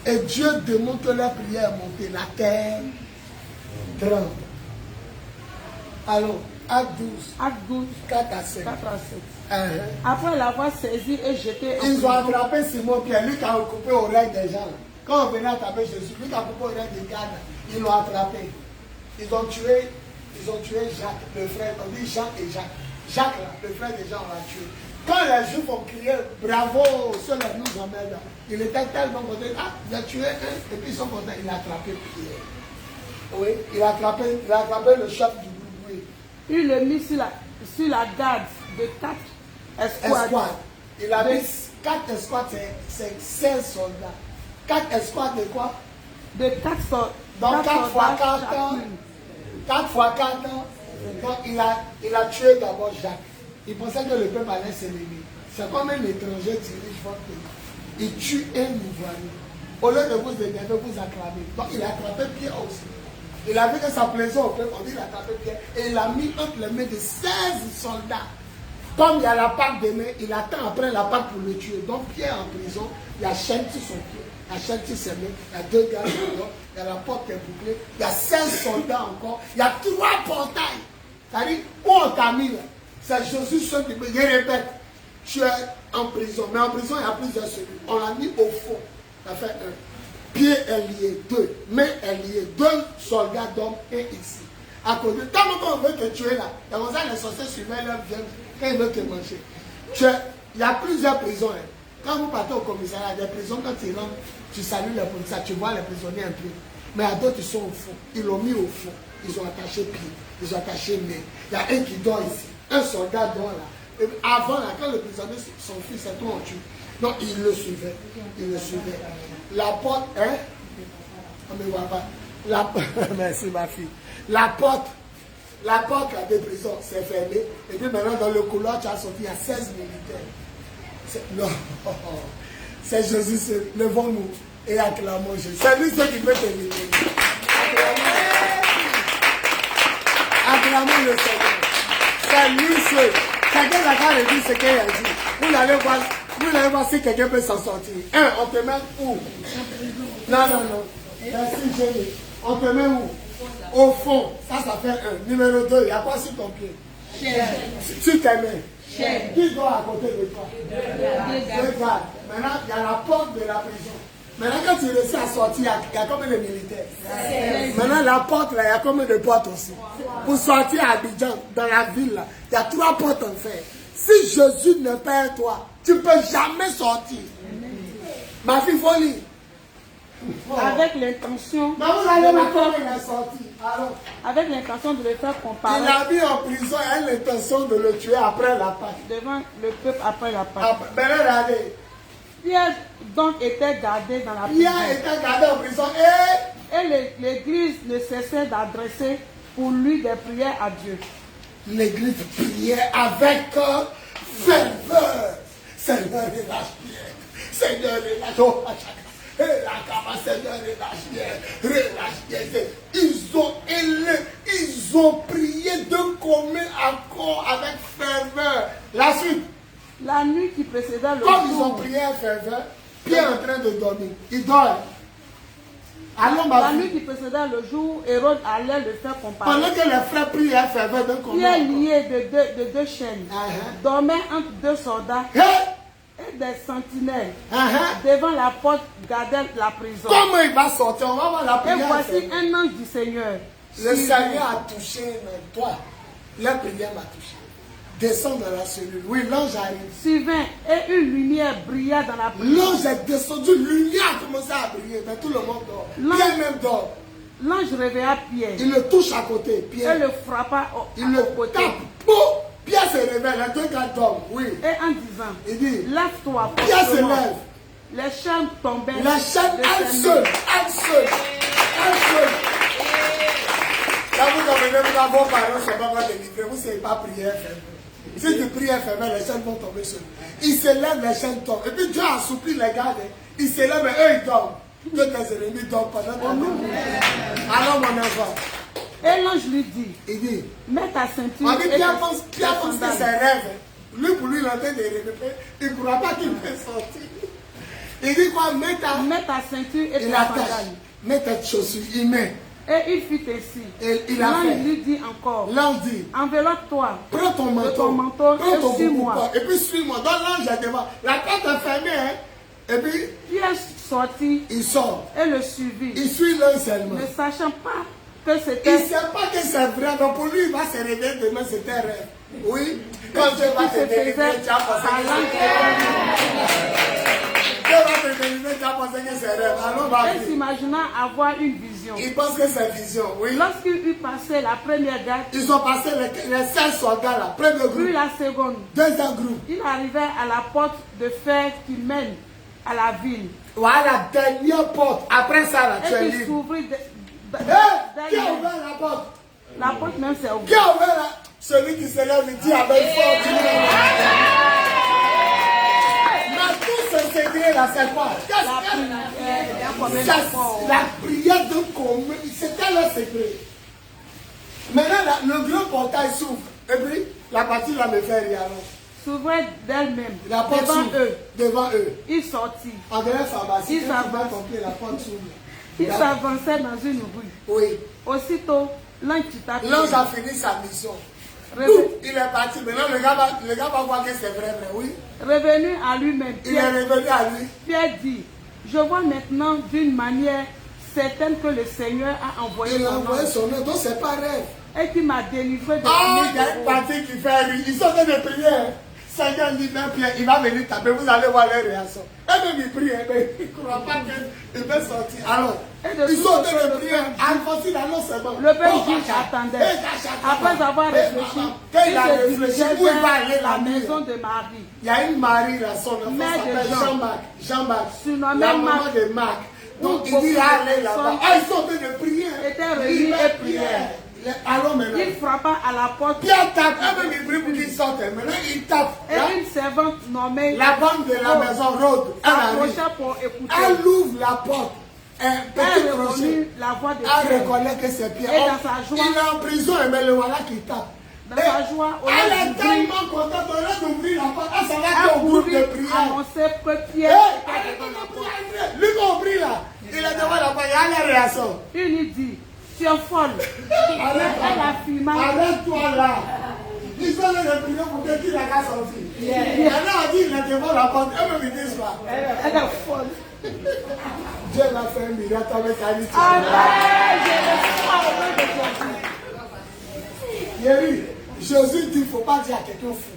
Et Dieu demande que la prière est montée. La terre tremble. Alors, Acte 12, 4 à 5. 4 à 7. Après l'avoir saisi et jeté en Ils ont prison, attrapé Simon Pierre, lui qui a coupé l'oreille des gens. Quand on venait attraper Jésus, lui qui a coupé l'oreille des gardes, ils l'ont attrapé. Ils ont tué Jacques, le frère. On dit Jean et Jacques. Jacques, là, le frère des gens, on l'a tué. Quand les Juifs ont crié bravo, ceux-là nous emmènent, il était tellement content. Ah, il a tué un, et puis ils sont contents. Il a attrapé Pierre. Oui, il a attrapé le chef du groupe. Oui. il le mit sur la garde de 4 escouades. Escouade. Il a mis 4 escouades, c'est 16 soldats. 4 escouades de quoi? De 4 soldats. Donc 4 fois 4 ans. 4 fois 4 ans. Donc il a tué d'abord Jacques. Il pensait que le peuple allait s'élever. C'est comme un étranger dirige votre pays. Il tue un Ivoirien. Au lieu de vous énerver, vous acclamer. Donc il a attrapé Pierre aussi. Il a vu que ça plaisait au peuple. On dit qu'il a attrapé Pierre. Et il a mis entre les mains de 16 soldats. Comme il y a la Pâque demain, il attend après la Pâque pour le tuer. Donc Pierre en prison, il y a chaîne sur son pied. La chaîne sur ses mains, il y a 2 gars dedans, il y a la porte qui est bouclée, il y a 16 soldats encore, il y a 3 portails. C'est-à-dire, où on t'a mis là? C'est Jésus seul qui peut. Je répète, tu es en prison, mais en prison il y a plusieurs cellules. On l'a mis au fond, ça fait 1. Pied est lié, 2. Main est liée, 2 soldats d'hommes et ici. À côté, tant qu'on veut te tuer là, c'est comme ça les sorciers suivent leur viande quand ils veulent te manger. Il y a plusieurs prisons. Hein. Quand vous partez au commissariat, il y a des prisons, quand tu rentres, tu salues les policiers, tu vois les prisonniers un peu. Mais à d'autres, ils sont au fond. Ils l'ont mis au fond. Ils ont attaché pied, ils ont attaché nez. Il y a un qui dort ici. Un soldat dort là. Et avant, là, quand le prisonnier s'enfuit, c'est toi en tue. Donc, il le suivait. Il le suivait. La porte, hein? On ne voit pas. Merci ma fille. La porte là, des prisons, c'est fermé. Et puis maintenant, dans le couloir, tu as sorti, il y a 16 militaires. Non. C'est Jésus seul. Levons-nous et acclamons Jésus. C'est lui seul qui peut te libérer. Acclamons le Seigneur. C'est lui seul. Quelqu'un n'a pas dit ce qu'il a dit. Vous allez voir si quelqu'un peut s'en sortir. On te met où? Non. Merci Jésus. On te met où? Au fond. Ça fait 1. Numéro 2, il n'y a pas sur ton pied. Sur tes mains. Qui dort à côté de toi? Deux gardes. Maintenant, il y a la porte de la prison. Maintenant, quand tu réussis à sortir, il y a combien de militaires? Maintenant, la porte, là, il y a combien de portes aussi? Pour sortir à Abidjan, dans la ville, là, il y a 3 portes en fer. Si Jésus ne perd toi, tu ne peux jamais sortir. Ma fille, il faut lire. Avec l'intention Mais vous allez voir comment il est sorti. Alors, avec l'intention de le faire il comparer l'a mis en prison et a l'intention de le tuer après la Pâque. devant le peuple après la Pâque. Maintenant, regardez. Pierre donc était gardé dans la Pierre prison. était gardé en prison Et l'Église ne cessait d'adresser pour lui des prières à Dieu. l'église priait avec ferveur. Seigneur, relâche Pierre. Seigneur, relâche. Oh, Seigneur, relâche Pierre. Ils ont prié de commun accord avec ferveur. La suite. La nuit qui précédait le Comme ils ont jour, prié à ferveur, Pierre est en train de dormir. Il dort. Allons, ma la nuit fille. qui précédait le jour, Hérode allait le faire comparer. Pendant que les frères priaient à ferveur d'un commun Pierre accord. lié de deux chaînes, dormait entre 2 soldats et des sentinelles devant la porte gardaient la prison. Comment il va sortir? On va voir la Et prière. voici un ange du Seigneur. Le Seigneur a touché toi. La prière m'a touché. Descends dans la cellule. Oui, l'ange arrive. Suivant, et une lumière brilla dans la prison. L'ange est descendu, lumière a commencé à briller, mais tout le monde dort. Pierre même dort. L'ange réveilla Pierre Il le touche à côté, et Pierre. le frappa Il le au côté. tape. Boum! Pierre se réveille, les 2 gars dorment. Oui. Et en disant, Il dit, lève-toi, Pierre se promptement. lève. Les chaînes tombaient. La chaîne, de elle ses seule, mains. elle seule, elle seule. Là, vous amenez vos parents, c'est pas votre délivrer. Vous ne savez pas prier fermée. Si tu pries fermée, les chaînes vont tomber sur lui. Il se lève, les chaînes tombent. Et puis Dieu a assoupli les gars. Il se lève et eux, ils dorment. Que tes ennemis dorment pendant ton nom. Alors, mon enfant, Et l'ange lui dit, il dit, mets ta ceinture on dit, et Pierre tes pense que c'est un rêve. Lui, pour lui, il est en train de rêver. Il ne croit pas qu'il peut sortir. Il dit quoi? Mets ta ceinture et tes il attache. sandales. Mets tes chaussures. Il met. Et il fit ainsi. Et il a L'ange fait. lui dit encore, L'ange dit, enveloppe-toi prends ton de manteau ton manteau prends ton et suis-moi. boubou, et puis suis-moi. Donc l'ange est devant. La porte est fermée, hein? Et puis Pierre sortit il sort. et le suivit, Il suit l'ange seulement. ne sachant pas que Il c'était ne sait pas que c'est vrai. Donc pour lui, il va se réveiller demain, c'était un rêve. Oui. Quand Dieu va qui te se délivrer, faisait tu as pensé sa que langue. Dieu va te délivrer, tu as pensé que c'est rêve. Alors va Et s'imaginant avoir une vision. il pense que c'est vision, oui. Lorsqu'il eut passé la première garde, Ils ont passé les 5 soldats là. Premier puis groupe, la seconde, deuxième groupe. il arrivait à la porte de fer qui mène à la ville. Voilà, dernière porte. Après ça, là, tu es Et il libre. s'ouvrit Qui a ouvert la porte? la porte même s'est Qui ouverte. a ouvert la... Celui qui se lève, il dit avec force. Mais tout ce secret là, c'est quoi? La prière de commun, c'était le secret. Maintenant, le grand portail s'ouvre. Et puis, la partie là me fait rire. S'ouvrait d'elle-même La porte devant s'ouvre. eux. Devant eux. Il sortit. En dehors pharmacie, Ils quand tu vas avancent. compter, la porte s'ouvre. Il s'avançait dans une rue. Oui. Aussitôt, l'ange quitta Pierre. L'ange a fini sa mission. Reve- Il est parti. Maintenant, le gars va voir que c'est vrai, oui. Revenu à lui-même, Il est revenu à lui. Pierre dit, je vois maintenant d'une manière certaine que le Seigneur a envoyé Il a son envoyé ange son nom, donc c'est pas rêve. et qui m'a délivré de Ah, la il y a une partie qui fait rire. Ils sont en train de prier. Seigneur libère Pierre, il va venir taper, vous allez voir les réactions. Et même il prie, mais il ne croit pas qu'il va sortir. Alors, ils sont en train de prier. Alphonsine, allons seulement. Le père juge attendait. Après avoir réfléchi, il se dirigeait vers la maison de Marie. Il y a une Marie, là, son enfant s'appelle Jean-Marc. La maman de Marc. Donc il dit allez là-bas. Ils sont en train de prier. Était réunis et prièrent. Alors maintenant, Il frappa à la porte. Pierre tape, même il prie pour qu'il sorte. Maintenant il tape. Et une servante nommée La femme de la maison Rhodes, elle arrive. s'approcha pour écouter. Elle ouvre la porte. Un petit Elle crochet. reconnut la voix de Elle Pierre. reconnaît que c'est Pierre. Et dans sa joie, il est en prison, mais le voilà qui tape. Dans sa joie, au Elle lieu est d'ouvrir, tellement contente, au lieu d'ouvrir la porte, elle s'en va elle au groupe courut de prière. annoncer que Hey, Pierre elle était est devant la porte. prière. Lui compris là. Il est devant la porte, il y a la réaction. Il lui dit, tu es folle. Elle affirma, Arrête-toi là. Ils sont là de prier pour que qui la casse sortir. Maintenant on dit il est devant la porte, eux même ils disent pas. elle est folle. Dieu va faire un miracle avec Annie. Amen. Je le crois au nom de Jésus. Yéri, Jésus dit il ne faut pas dire à quelqu'un fou.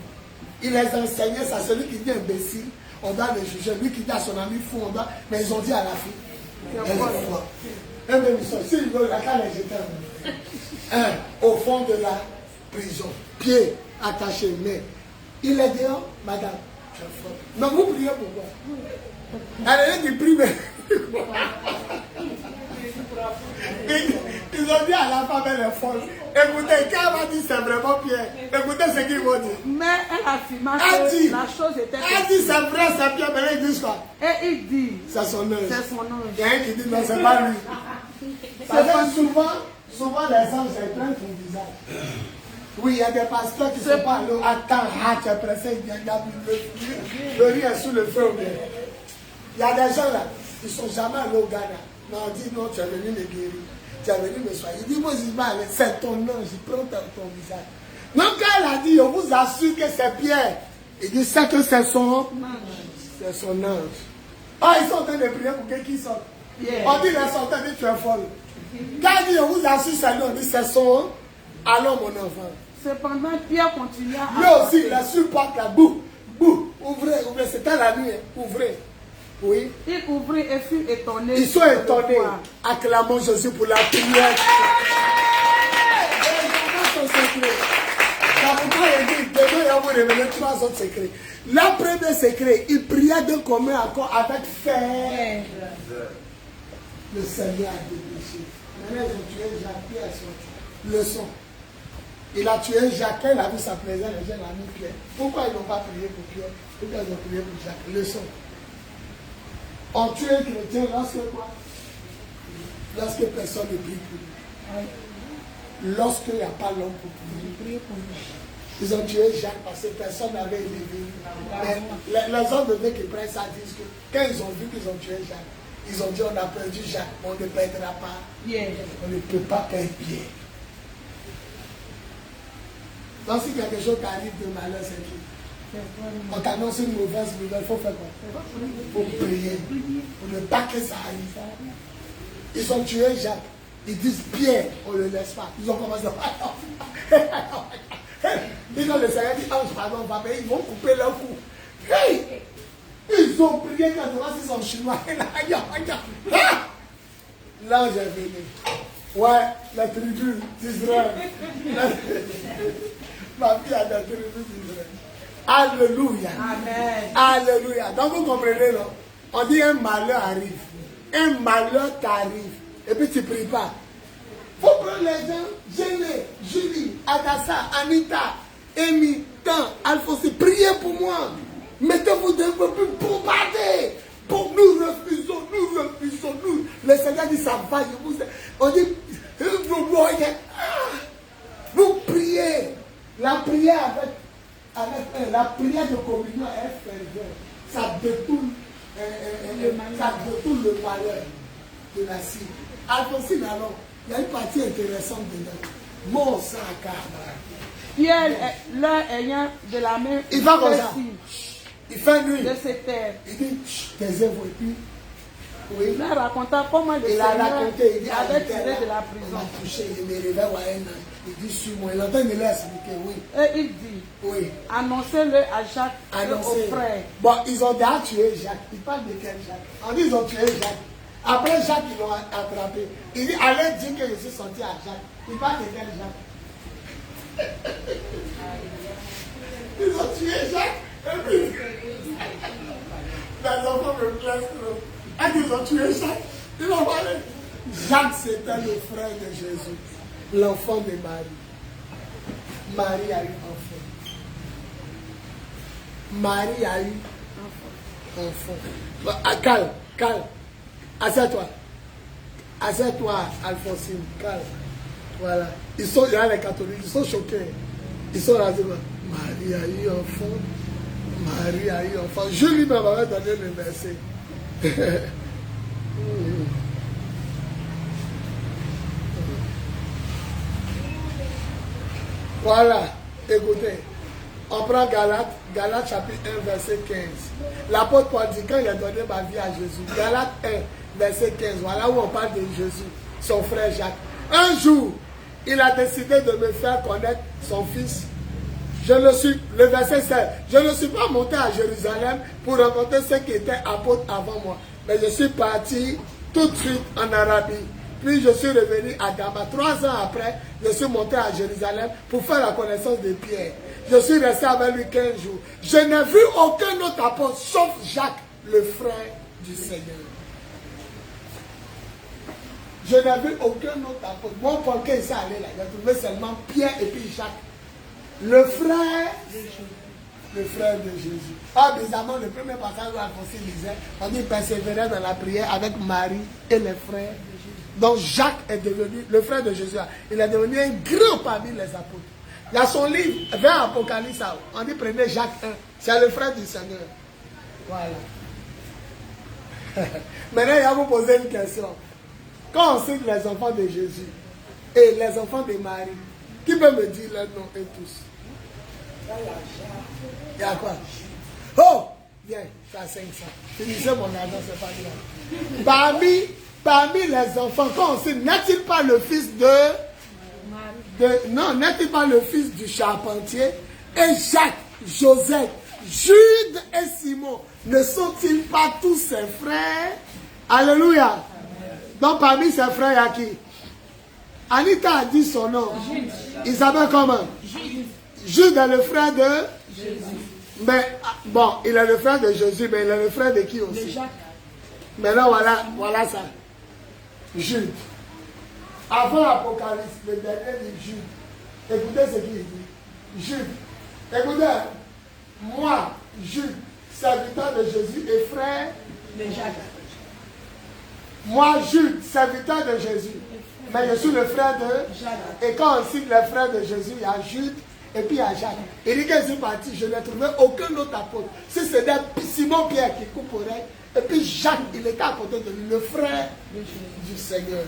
Il les enseignait, ça, celui qui dit imbécile, on doit le juger. Lui qui dit à son ami fou, on doit. Mais ils ont dit à la fille, elle est folle. Et même ils sont, s'ils veulent, la cale est jetée. Au fond de la prison, pied attaché, mais il est dehors, madame, tu es folle. Mais vous priez pourquoi? Elle dit prie, mais. Ils ont dit à la femme, elle est folle. Écoutez, quand elle m'a dit c'est vraiment Pierre, écoutez ce qu'ils vont dire. Mais elle affirma Elle dit, que la chose était elle dit c'est vrai, c'est Pierre, mais ils disent quoi? Et il dit, C'est son ange. c'est son ange. Il y a un qui dit non, c'est pas lui. Parce que souvent les anges prennent ton visage. Oui, il y a des pasteurs qui ne sont pas allés. Attends, tu es pressé, le riz est sous le feu. Il y a des gens là, ils ne sont jamais allés au Ghana. Mais on dit non, tu es venu me guérir. Tu es venu me soigner. Il dit, moi, je vais aller. C'est ton ange, il prend ton visage. Donc, quand elle a dit, on vous assure que c'est Pierre. Il dit, c'est que c'est son ange. C'est son ange. Ah, ils sont en train de prier pour quelqu'un qui sorte. On dit, les sortants, on dit, tu es folle. Quand il dit, on vous assure, c'est lui, on dit, c'est son ange. Alors, mon enfant. Cependant, Pierre continua Lui aussi, il a su porte la boue. Boue, ouvrez, c'était la nuit, ouvrez. Oui. Il ouvrit et fut étonné. Ils sont étonnés. Acclamons Jésus pour la prière. Son secret. Demain, il va vous révéler 3 autres secrets. La première secret, il priait d'un commun accord avec fer. Le Seigneur a dépêché. Maintenant, ils ont tué Jacques, Pierre est sorti. Leçon. Il a tué Jacques, il a vu sa présence, les gens l'ont mis Pierre. Pourquoi ils n'ont pas prié pour Pierre? Pourquoi ils ont prié pour Jacques? Leçon. On tue un chrétien lorsque quoi? Lorsque personne ne prie pour lui. Lorsqu'il n'y a pas l'homme pour prier. Ils ont tué Jacques parce que personne n'avait élevé. Les hommes de Dieu qui prennent ça disent que quand ils ont vu qu'ils ont tué Jacques, ils ont dit on a perdu Jacques, on ne perdra pas. On ne peut pas perdre Pierre. Donc si quelque chose t'arrive de malheur, c'est qui? On t'annonce une mauvaise nouvelle, il faut faire quoi? Il faut prier. Pour ne pas que ça arrive. Ils ont tué Jacques. Ils disent Pierre, on ne le laisse pas. Ils ont commencé à... Ils ont le Seigneur dit, pardon, papa, ils vont couper leur cou. Hey! Ils ont prié quand ils sont chinois. L'ange est venu. Ouais, la tribu d'Israël. Ma fille a la tribu d'Israël. Alléluia. Amen. Alléluia. Donc vous comprenez, non? On dit un malheur arrive. Un malheur t'arrive. Et puis tu ne pries pas. Il faut prendre les gens, Géné, Julie, Adassa, Anita, Amy, Tan, Alphonse, priez pour moi. Mettez-vous d'un peu plus bombardés. Pour nous refusons. Nous. Le Seigneur dit ça va. On dit, vous priez. La prière avec la prière de communion est ferveur. Ça détourne le malheur de la cible. Alphonsine, alors, il y a une partie intéressante dedans. Mon sac. Pierre, l'un ayant de la main, Il va comme ça. Il fait nuit. de ses terres. Il dit, taisez-vous. Et puis, Oui. Il a raconté comment le Il a Seigneur raconté, il dit, avait j'étais tiré là, de la on prison. m'a touché, il me réveille à un an. Il dit, suis-moi. Il entend, il l'a expliqué, oui. Et il dit, Oui. annoncez-le à Jacques et Annoncé. aux frères. Bon, ils ont déjà tué Jacques. Ils parlent de quel Jacques? On dit, ils ont tué Jacques. Après Jacques, ils l'ont attrapé. Il dit, allez dire que je suis sorti à Jacques. Il parle de quel Jacques? Ils ont tué Jacques. Et puis, les enfants me plaisent trop. Et ils ont tué Jacques. Ils ont parlé. Jacques, c'était le frère de Jésus, l'enfant de Marie. Marie a eu enfant. Marie a eu enfant. Bon, calme. Assieds-toi. Assieds-toi, Alphonsine. Calme. Voilà. Il y a les catholiques, ils sont choqués. Ils sont là, Marie a eu enfant. Marie a eu enfant. Je lui-même m'avais donné le verset. Voilà, écoutez, on prend Galates chapitre 1, verset 15. L'apôtre Paul dit, quand il a donné ma vie à Jésus, Galates 1, verset 15, voilà où on parle de Jésus, son frère Jacques. Un jour, il a décidé de me faire connaître son fils. Le verset 16, je ne suis pas monté à Jérusalem pour rencontrer ceux qui étaient apôtres avant moi, mais je suis parti tout de suite en Arabie. Puis je suis revenu à Damas. 3 ans après, je suis monté à Jérusalem pour faire la connaissance de Pierre. Je suis resté avec lui 15 jours. Je n'ai vu aucun autre apôtre, sauf Jacques, le frère du Seigneur. Je n'ai vu aucun autre apôtre. Moi, Paul, quand il s'est allé là, il a trouvé seulement Pierre et puis Jacques. Le frère de Jésus. Ah, bizarrement, le premier passage où Alphonsine disait, on dit persévérer dans la prière avec Marie et les frères. Donc Jacques est devenu, le frère de Jésus, il est devenu un grand parmi les apôtres. Il y a son livre, vers Apocalypse, on dit prenez Jacques 1, c'est le frère du Seigneur. Voilà. Maintenant, il va vous poser une question. Quand on cite les enfants de Jésus et les enfants de Marie, qui peut me dire leurs noms et tous? Il y a quoi? Oh! Bien, ça 500. Finissez mon argent, c'est pas grave. Parmi les enfants, quand on cite, n'est-il pas le fils non, n'est-il pas le fils du charpentier? Et Jacques, Joseph, Jude et Simon, ne sont-ils pas tous ses frères? Alléluia. Donc parmi ses frères, il y a qui? Anita a dit son nom. Jude. Il s'appelle comment? Jude. Jude est le frère de Jésus. Mais bon, il est le frère de Jésus, mais il est le frère de qui aussi? De Jacques. Maintenant, voilà ça. Jude. Avant l'Apocalypse, le dernier livre, Jude. Écoutez ce qu'il dit. Jude. Écoutez, moi, Jude, serviteur de Jésus et frère de Jacques. Moi, Jude, serviteur de Jésus. Mais je suis le frère de Jacques. Et quand on cite les frères de Jésus, il y a Jude et puis il y a Jacques. Il dit qu'ils sont partis, je n'ai trouvé aucun autre apôtre. Si c'était Simon Pierre qui couperait, et puis Jacques, il était à côté de lui, le frère du Seigneur.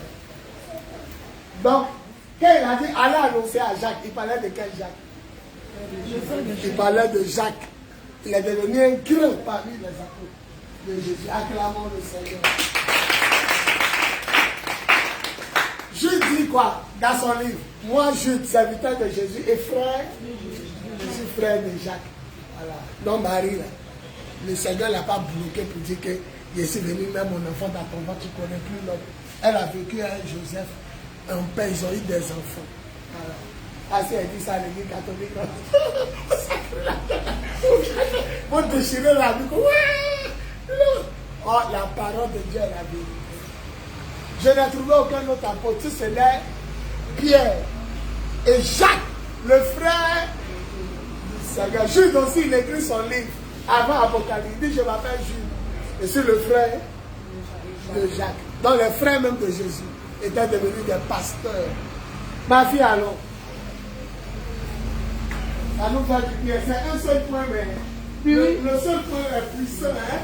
Donc, quand il a dit allez annoncer à Jacques, il parlait de quel Jacques? Il parlait de Jacques. Il est devenu un grand parmi les apôtres de Jésus. Acclamons le Seigneur. Jude dit quoi dans son livre? Moi, Jude, serviteur de Jésus et frère, je suis frère de Jacques. Voilà. Donc Marie, là, le Seigneur ne l'a pas bloqué pour dire que je suis venu même mon enfant dans ton ventre, tu ne connais plus l'homme. Elle a vécu avec Joseph, un père, ils ont eu des enfants. Voilà. Ah, si elle dit ça à l'église catholique, vous déchirez la vie. Oh, la parole de Dieu est la vie. Je n'ai trouvé aucun autre apôtre, si ce n'est Pierre et Jacques, le frère du Seigneur. Jude aussi, il écrit son livre avant Apocalypse. Il dit, je m'appelle Jude. Je suis le frère de Jacques. Donc les frères même de Jésus étaient devenus des pasteurs. Ma fille, allons. Ça nous fait du bien. C'est un seul point, mais le seul point est puissant. Hein?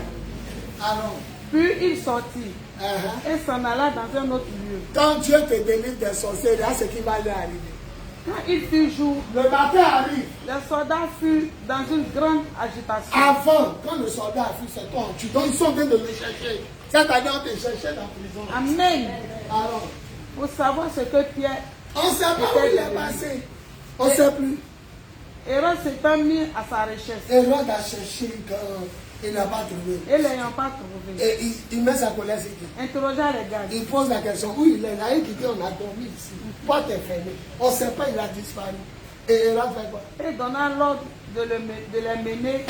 Allons. Puis il sortit et s'en alla dans un autre lieu. Quand Dieu te délivre des sorciers, là, c'est ce qui va lui arriver. Quand il fit jour, Le matin arrive. les soldats furent dans une grande agitation. Avant, quand le soldat a fait ce temps, donc ils sont en train de le chercher. Cette année, on te cherchait dans la prison. Amen. Alors, Pour savoir ce que Pierre, on ne sait pas où il est passé. On ne sait plus. Hérode s'étant mis à sa recherche. Hérode a cherché quand il n'a pas trouvé. Et l'ayant pas trouvé, Et il met sa colère sur qui? interrogea les gardes. Il pose la question, où il est? Il a dit on a dormi ici. Porte est fermée. On ne sait pas, il a disparu. Et Hérode fait quoi? Et donna l'ordre de les mener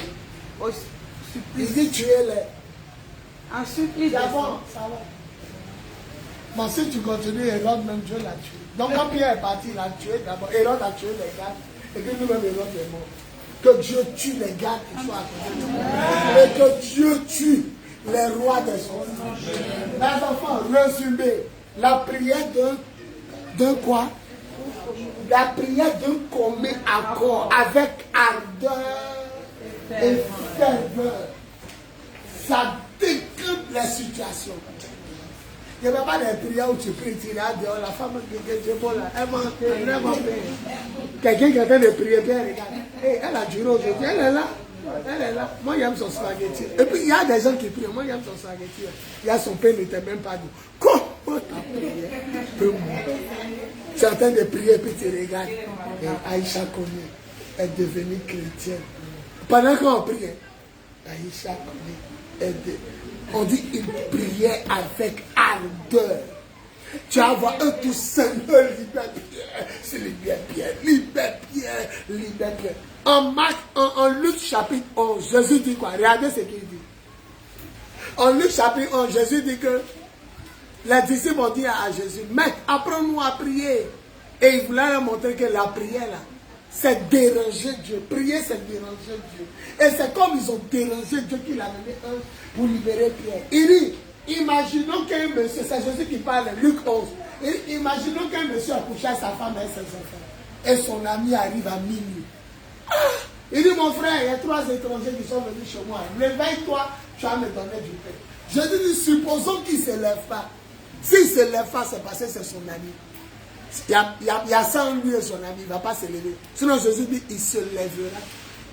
au Il supplice. dit tuez-les. Ensuite, il descend. D'abord, ça va. Mais si tu continues, Hérode, même Dieu l'a tué. Donc quand Pierre est parti, il a tué d'abord. Hérode a tué les gardes. Et puis nous-mêmes, Hérode est mort. Que Dieu tue les gardes qui sont à côté de nous. Et que Dieu tue les rois des enfants. Les enfants, résumé, la prière d'un quoi? La prière d'un commun accord avec ardeur et ferveur. Ça décrypte les situations. Il n'y a pas des prières où tu pries, tu es dehors, la femme qui est bon là, elle va vraiment bien. Quelqu'un qui est en train de prier, bien regarde. Hey, elle a duré aujourd'hui, elle est là. Elle est là. Moi, j'aime son spaghetti. Et puis, il y a des gens qui prient. Moi, j'aime son spaghetti. Il y a son pain, n'était même pas doux. Comment ta prière peut monter? Tu es en train de prier, puis tu regardes. Et Aïcha Koné est devenue chrétienne. Pendant qu'on priait, Aïcha Koné est devenue. On dit qu'il priait avec ardeur. Tu vas voir eux tous, Seigneur, libère Pierre, c'est libère Pierre, libère Pierre, libère Pierre. En Luc chapitre 11, Jésus dit quoi? Regardez ce qu'il dit. En Luc chapitre 11, Jésus dit que les disciples ont dit à Jésus, Maître, apprends-nous à prier. Et il voulait leur montrer que la prière là, c'est déranger Dieu. Prier, c'est déranger Dieu. Et c'est comme ils ont dérangé Dieu qu'il a donné un pour libérer Pierre. Il dit, imaginons qu'un monsieur, c'est Jésus qui parle, Luc 11. Imaginons qu'un monsieur a couché à sa femme et ses enfants. Et son ami arrive à minuit. Ah, il dit, mon frère, il y a 3 étrangers qui sont venus chez moi. Réveille-toi, tu vas me donner du pain. Jésus dit, supposons qu'il ne se lève pas. S'il ne se lève pas, c'est parce que c'est son ami. Il y a ça en lui et son ami, il ne va pas se lever. Sinon Jésus dit, il se lèvera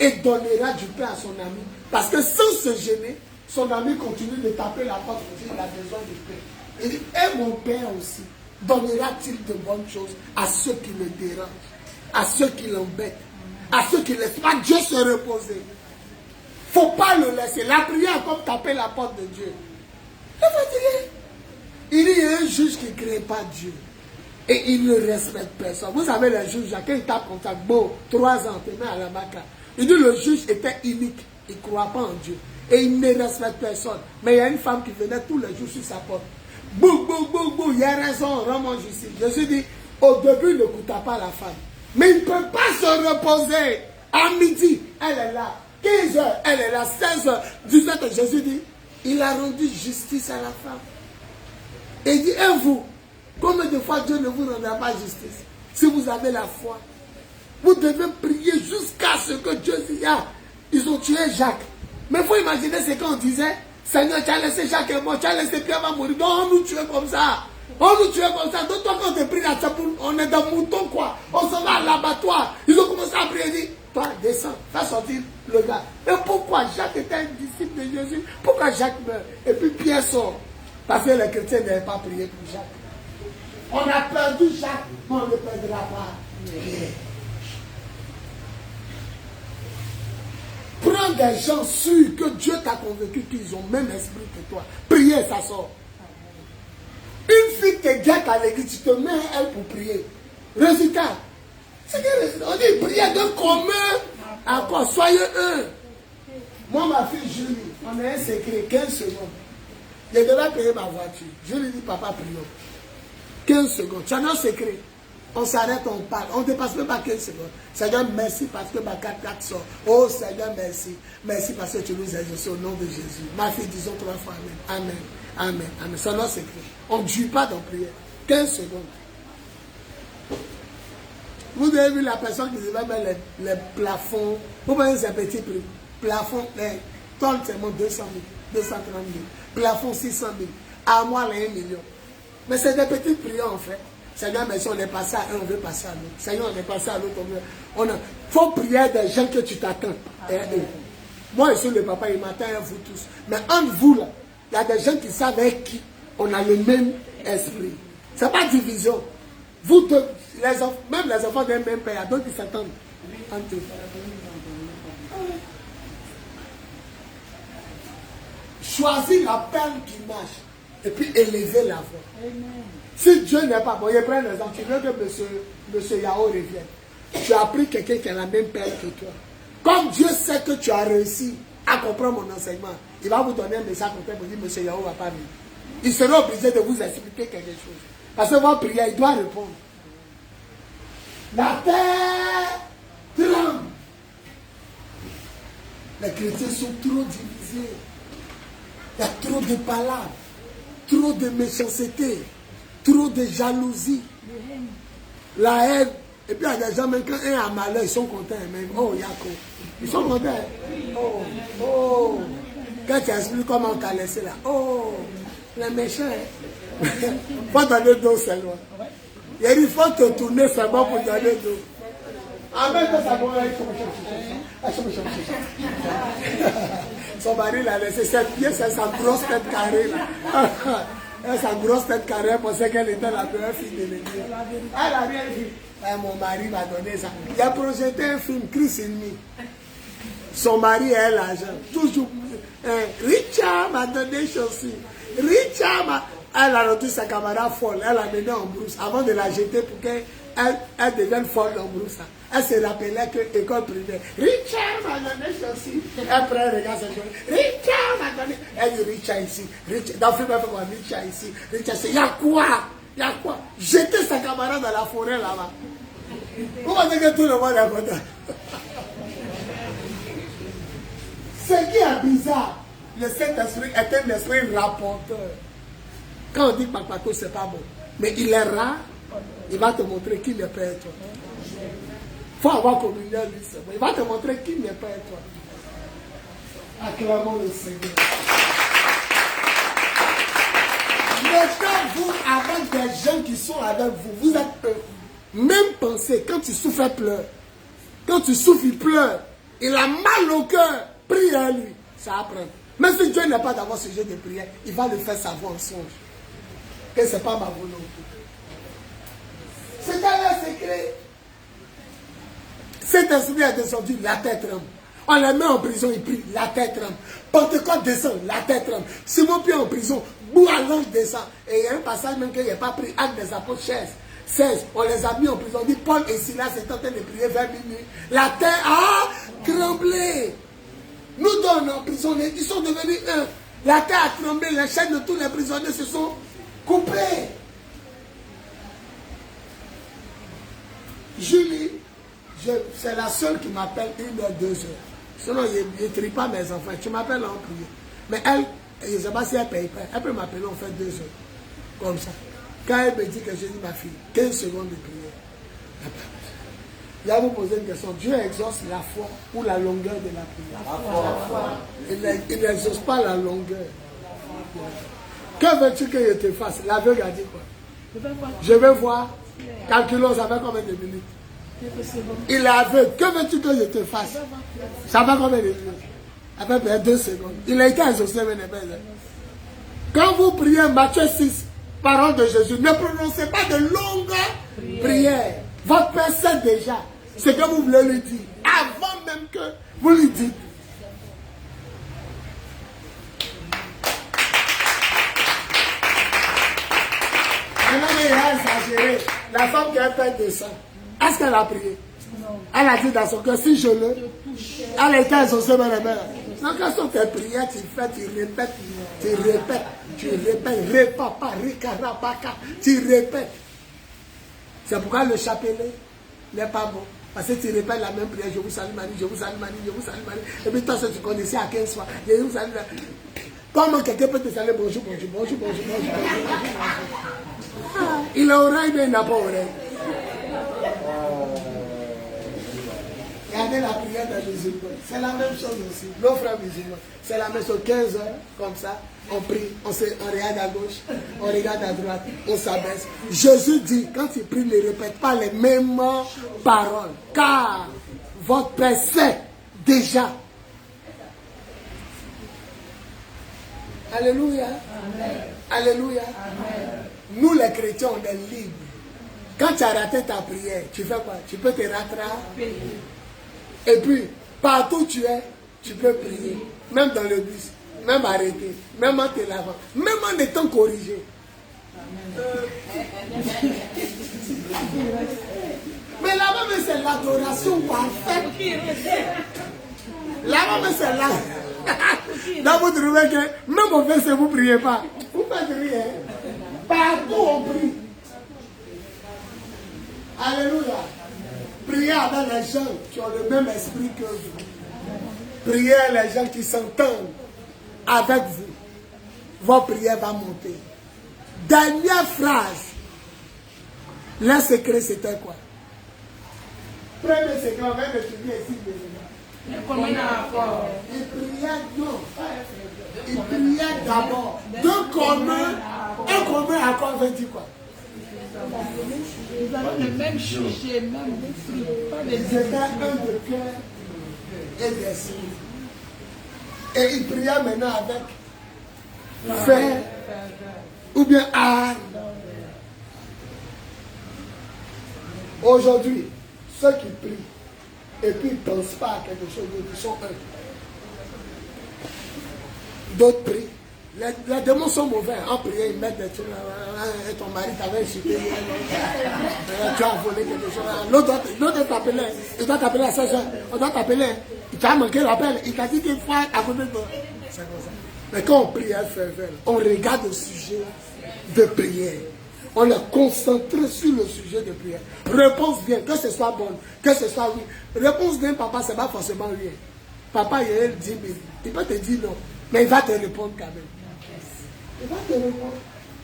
et donnera du pain à son ami. Parce que sans se gêner, son ami continue de taper la porte pour dire qu'il a besoin de pain. Il dit, et mon père aussi, donnera-t-il de bonnes choses à ceux qui le dérangent, à ceux qui l'embêtent, à ceux qui ne laissent pas Dieu se reposer. Il ne faut pas le laisser. La prière est comme taper la porte de Dieu. Il est fatigué. Il dit, il y a un juge qui ne crée pas Dieu. Et il ne respecte personne. Vous savez, le juge, quand il tape comme ça, beau, 3 ans, il met à la maca. Il dit le juge était unique. Il ne croit pas en Dieu. Et il ne respecte personne. Mais il y a une femme qui venait tous les jours sur sa porte. Bou, bou, bou, bou, il y a raison, rends-moi justice. Jésus dit, au début, il ne coûta pas la femme. Mais il ne peut pas se reposer. À midi, elle est là. 15 heures, elle est là. 16 heures, 17 heures. Jésus dit, il a rendu justice à la femme. Et il dit, et vous? Combien de fois Dieu ne vous rendra pas justice? Si vous avez la foi, vous devez prier jusqu'à ce que Dieu dise, ah, ils ont tué Jacques. Mais il faut imaginer ce qu'on disait, Seigneur, tu as laissé Jacques est mort, tu as laissé Pierre va mourir, donc on nous tuait comme ça. On nous tuait comme ça. Donc toi, quand on te prie là, on est dans mouton quoi. On s'en va à l'abattoir. Ils ont commencé à prier, dit, toi, descends, fais sortir le gars. Et pourquoi Jacques était un disciple de Jésus? Pourquoi Jacques meurt? Et puis Pierre sort. Parce que les chrétiens n'avaient pas prié pour Jacques. On a perdu Jacques, mais on ne perdra pas Pierre. Prends des gens sûrs que Dieu t'a convaincu qu'ils ont le même esprit que toi. Prier, ça sort. Une fille te guette à l'église, tu te mets à elle pour prier. Résultat, c'est que on dit prier de commun. Encore, soyez un. Moi, ma fille Julie, on a un secret, 15 secondes. Je devais payer ma voiture. Je lui dis, papa, prions. 15 secondes. C'est un secret. On s'arrête, on parle. On ne dépasse même pas 15 secondes. Seigneur, merci parce que ma 4 sort. Oh Seigneur, merci. Merci parce que tu nous as exaucés au nom de Jésus. Ma fille, disons 3 fois Amen. Amen. Amen. Amen. C'est un secret. On ne joue pas dans prière. 15 secondes. Vous avez vu la personne qui devait mettre les plafonds. Vous voyez ces petits prix. Plafond, les tonnes, c'est 200 000, 230 000. Plafond, 600 000. À moi, 1 million. Mais c'est des petites prières en fait. Seigneur, merci, on est passé à un, on veut passer à l'autre. Seigneur, on est passé à l'autre. Il faut prier des gens que tu t'attends. Moi, je suis le papa, il m'attend à vous tous. Mais entre vous là, Il y a des gens qui savent avec qui on a le même esprit. Ce n'est pas division. Vous deux, même les enfants d'un même père, donc ils s'attendent entre eux. Choisir la perle qui marche et puis élever la voix. Si Dieu n'est pas bon, je prends l'exemple, tu veux que monsieur Yao revienne. Tu as pris quelqu'un qui a la même perle que toi. Comme Dieu sait que tu as réussi à comprendre mon enseignement, il va vous donner un message pour dire monsieur Yao ne va pas venir. Il sera obligé de vous expliquer quelque chose. Parce que votre prière, il doit répondre. La terre tremble. Les chrétiens sont trop divisés. Il y a trop de palabres, trop de méchanceté, trop de jalousie, la haine. Et puis il y a des gens, même quand un a malheur, ils sont contents. Même. Oh, Yako. Ils sont contents. Oh, oh. Quand tu expliques comment on t'a laissé là. Oh, les méchants. Il faut donner le dos seulement. Il dit, il faut te tourner seulement pour donner le dos. Amen, ça va son mari l'a laissé, cette pièce, c'est sa grosse tête carrée là. Sa grosse tête carrée, elle pensait qu'elle était la meilleure fille de l'église. Elle a rien dit. Mon mari m'a donné ça. Il a projeté un film, Christ in Me. Son mari a l'argent. Toujours. Richard m'a donné ceci. Richard m'a. Elle a rendu sa camarade folle. Elle l'a menée en brousse avant de la jeter pour qu'elle devienne folle en brousse. Elle se rappelait que l'école primaire. Richard m'a donné ceci. Elle prend, regarde cette chose. Richard m'a donné. Elle dit Richard ici. Richard. Dans le film, elle fait quoi? Richard ici. Richard, c'est. Il y a quoi? Il y a quoi? Jeter sa camarade dans la forêt là-bas. Vous pensez que tout le monde est content? Ce qui est bizarre, le Saint-Esprit est un esprit rapporteur. Quand on dit que Papato, c'est pas bon. Mais il est rare, il va te montrer qui n'est pas toi. Il faut avoir communion lui, c'est bon. Il va te montrer qui n'est pas toi. Acclamons le Seigneur. Mais quand vous, avec des gens qui sont avec vous, vous êtes heureux. Même pensée, quand tu souffres, il pleure. Quand tu souffres, il pleure. Il a mal au cœur. Prie à lui. Ça apprend. Même si Dieu n'est pas d'avoir ce jeu de prière, il va le faire savoir en songe. Que ce n'est pas ma volonté. C'est dans le secret. Cet esprit est descendu, la tête tremble. On les met en prison, il prie, la tête tremble. Pentecôte descend, la tête tremble. Simon Pierre en prison, Boua l'ange descend. Et il y a un passage même qu'il n'y a pas pris, Actes des Apôtres 16. On les a mis en prison. On dit Paul et Silas étaient en train de prier vers minuit. La terre a tremblé. Nous donnons en prison, ils sont devenus un. La terre a tremblé, les chaînes de tous les prisonniers se sont coupées. Julie, c'est la seule qui m'appelle 1 heure, 2 heures. Sinon, je ne trie pas mes enfants. Tu m'appelles en prière. Mais elle, je ne sais pas si elle paye pas. Elle peut m'appeler, on fait 2 heures. Comme ça. Quand elle me dit que j'ai dit ma fille, 15 secondes de prière. Il va vous poser une question. Dieu exauce la foi ou la longueur de la prière? La foi. Il n'exauce pas la longueur. Que veux-tu que je te fasse? L'aveugle a dit quoi? Je vais voir. Calculons, ça fait combien de minutes? Il est aveugle. Que veux-tu que je te fasse? Ça fait combien de minutes? À peu près 2 secondes. Il a été exaucé, mais n'est pas exaucé. Quand vous priez Matthieu 6, parole de Jésus, ne prononcez pas de longues prières. Votre Père sait déjà ce que vous voulez lui dire. Avant même que vous lui dites. Maintenant, il a exagéré. La femme qui a fait de sang, est-ce qu'elle a prié? Non. Elle a dit dans son cœur, si je le... Elle a été exaucée, mais non, quand sont tes prières, tu fais, tu répètes, répapa, rikarabaka, tu répètes. C'est pourquoi le chapelet n'est pas bon. Parce que tu répètes la même prière, je vous salue Marie, je vous salue Marie, je vous salue Marie. Et puis toi, si tu connaissais à 15 fois, je vous salue Marie. Comment quelqu'un peut te saluer bonjour, bonjour, bonjour, bonjour, bonjour, bonjour. Il a oreille, mais il n'a pas oreille. Regardez la prière de Jésus. C'est la même chose aussi. Nos frères musulmans, c'est la même chose. 15 heures, comme ça, on prie, on regarde à gauche, on regarde à droite, on s'abaisse. Jésus dit, quand il prie, ne répète pas les mêmes paroles. Car votre Père sait déjà. Alléluia. Amen. Alléluia. Amen. Nous les chrétiens, on est libres. Quand tu as raté ta prière, tu fais quoi? Tu peux te rattraper. Et puis, partout où tu es, tu peux prier. Même dans le bus, même arrêter, même en te lavant, même en étant corrigé. Mais là-bas, c'est l'adoration parfaite. Là-bas, c'est là. Là, vous trouvez que même au verset, vous ne priez pas. Vous faites rien. Partout, on prie. Alléluia. Priez avec les gens qui ont le même esprit que vous. Priez les gens qui s'entendent avec vous. Votre prière va monter. Dernière phrase. Le secret, c'était quoi? Premier secret, on vient d'étudier ici. Le commun accord. Il priait, non. Il priait d'abord. Un commun accord veut dire quoi? Ils avaient le même sujet, même esprit. Pas les Ils étaient un de cœur et d'esprit. Et il priait maintenant avec fer ou bien art. Aujourd'hui, ceux qui prient et puis ils ne pensent pas à quelque chose d'autre, ils sont un. D'autres prient. Les démons sont mauvais. En priant, ils mettent des trucs. Et ton mari t'avait insulté. Tu as volé quelque chose. L'autre doit t'appeler. Il doit t'appeler à 16 heures. On doit t'appeler. Il t'a manqué l'appel. Il t'a dit qu'il faut à côté de toi. C'est comme ça. Mais quand on prie à ferveur, on regarde le sujet de prière. On est concentré sur le sujet de prière. Réponse bien, que ce soit bonne, que ce soit oui. Réponse bien, papa, c'est pas forcément rien. Papa, il a 10 000. Il peut te dire non, mais il va te répondre quand même. Il va te répondre.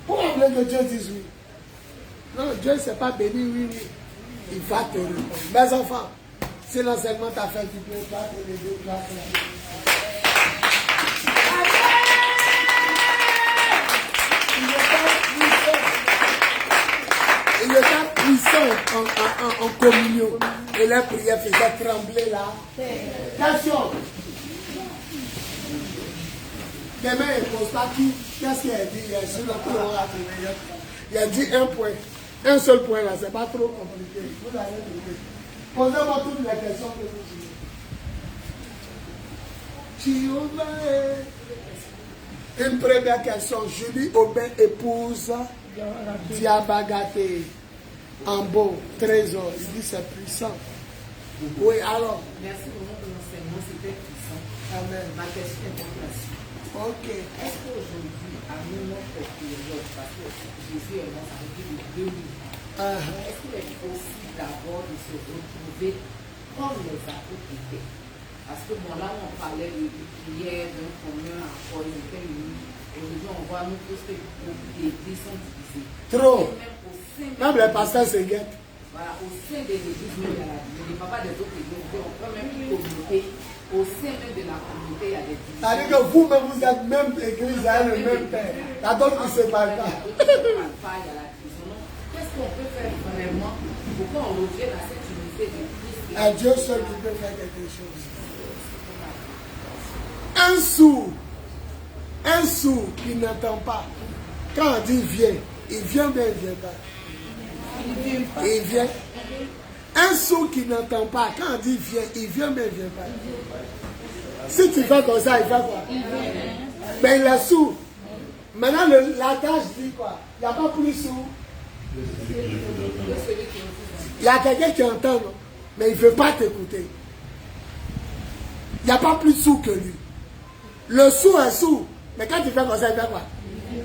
Pourquoi vous voulez que Dieu dise oui? Non, Dieu ne s'est pas béni, oui, oui. Il va te répondre. Mes enfants, si l'enseignement t'a fait du bien, toi, te lever, toi, il était puissant en communion. Et la prière faisait trembler là. Attention. Demain, il ne pose pas qui. Qu'est-ce qu'il a dit? Il a dit un point. Un seul point là, c'est pas trop compliqué. Vous allez trouver. Posez-moi toutes les questions que vous voulez. Une première question. Julie Aubin épouse Diabagaté. En beau, trésor. Il dit c'est puissant. Oui, alors. Merci beaucoup de l'enseignement, c'était puissant. Amen. Ma question est pour la suite. Ok. Est-ce qu'aujourd'hui, à notre période, parce que Jésus est mort, ça veut dire 2000 ans, est-ce qu'il est possible d'abord de se retrouver comme les apôtres étaient? Parce que bon, là, on parlait de prière, d'un commun accord, ils étaient unis. Aujourd'hui, on voit nous tous que beaucoup d'églises sont divisées. Trop. Même les pasteurs se guettent. Voilà, au sein des églises, il y a les papas des autres églises, on peut même une communauté. Au sein même de la communauté, il y a des divisions. C'est-à-dire que vous-même, vous êtes même église, vous avez le même père. La d'autres qui se parlent pas. Qu'est-ce qu'on peut faire vraiment pour qu'on revienne à cette unité de Christ? À Dieu seul qui peut faire quelque chose. Un sourd qui n'entend pas, quand on dit viens, il vient bien, il ne vient pas. Il vient. Un sourd qui n'entend pas, quand on dit viens, il vient bien, il ne vient pas. Si tu fais comme ça, il fait quoi? Mais il est sourd. Maintenant, l'adage dit quoi? Il n'y a pas plus sourd. Il y a quelqu'un qui entend, non? Mais il ne veut pas t'écouter. Il n'y a pas plus sourd que lui. Le sourd est sourd. Mais quand tu fais comme ça, il fait quoi?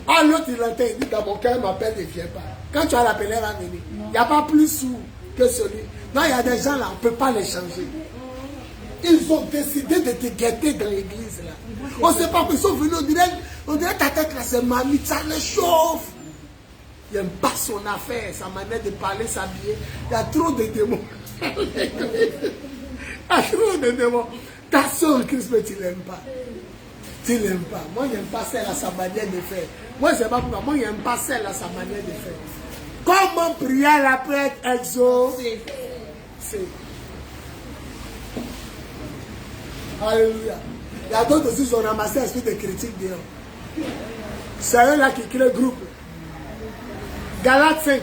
Ah, l'autre, il entend, il dit, dans mon cœur, m'appelle, il ne vient pas. Quand tu as l'appelé, il va venir. Il n'y a pas plus sourd que celui. Non, il y a des gens là, on ne peut pas les changer. Ils ont décidé de te guetter dans l'église là. On ne sait pas, ils sont venus, on dirait ta tête là, c'est mamie, ça les chauffe. Il n'aime pas son affaire, sa manière de parler, s'habiller. Il y a trop de démons. Il y a trop de démons. Ta soeur, Christ, tu ne l'aimes pas. Tu ne l'aimes pas. Moi, je n'aime pas celle à sa manière de faire. Moi, je ne sais pas pourquoi. Moi, je n'aime pas celle à sa manière de faire. Comment prier la peut être exaucée? Alléluia. Il y a d'autres aussi qui ont ramassé l'esprit de critique dehors. C'est eux là qui créent le groupe. Galates 5.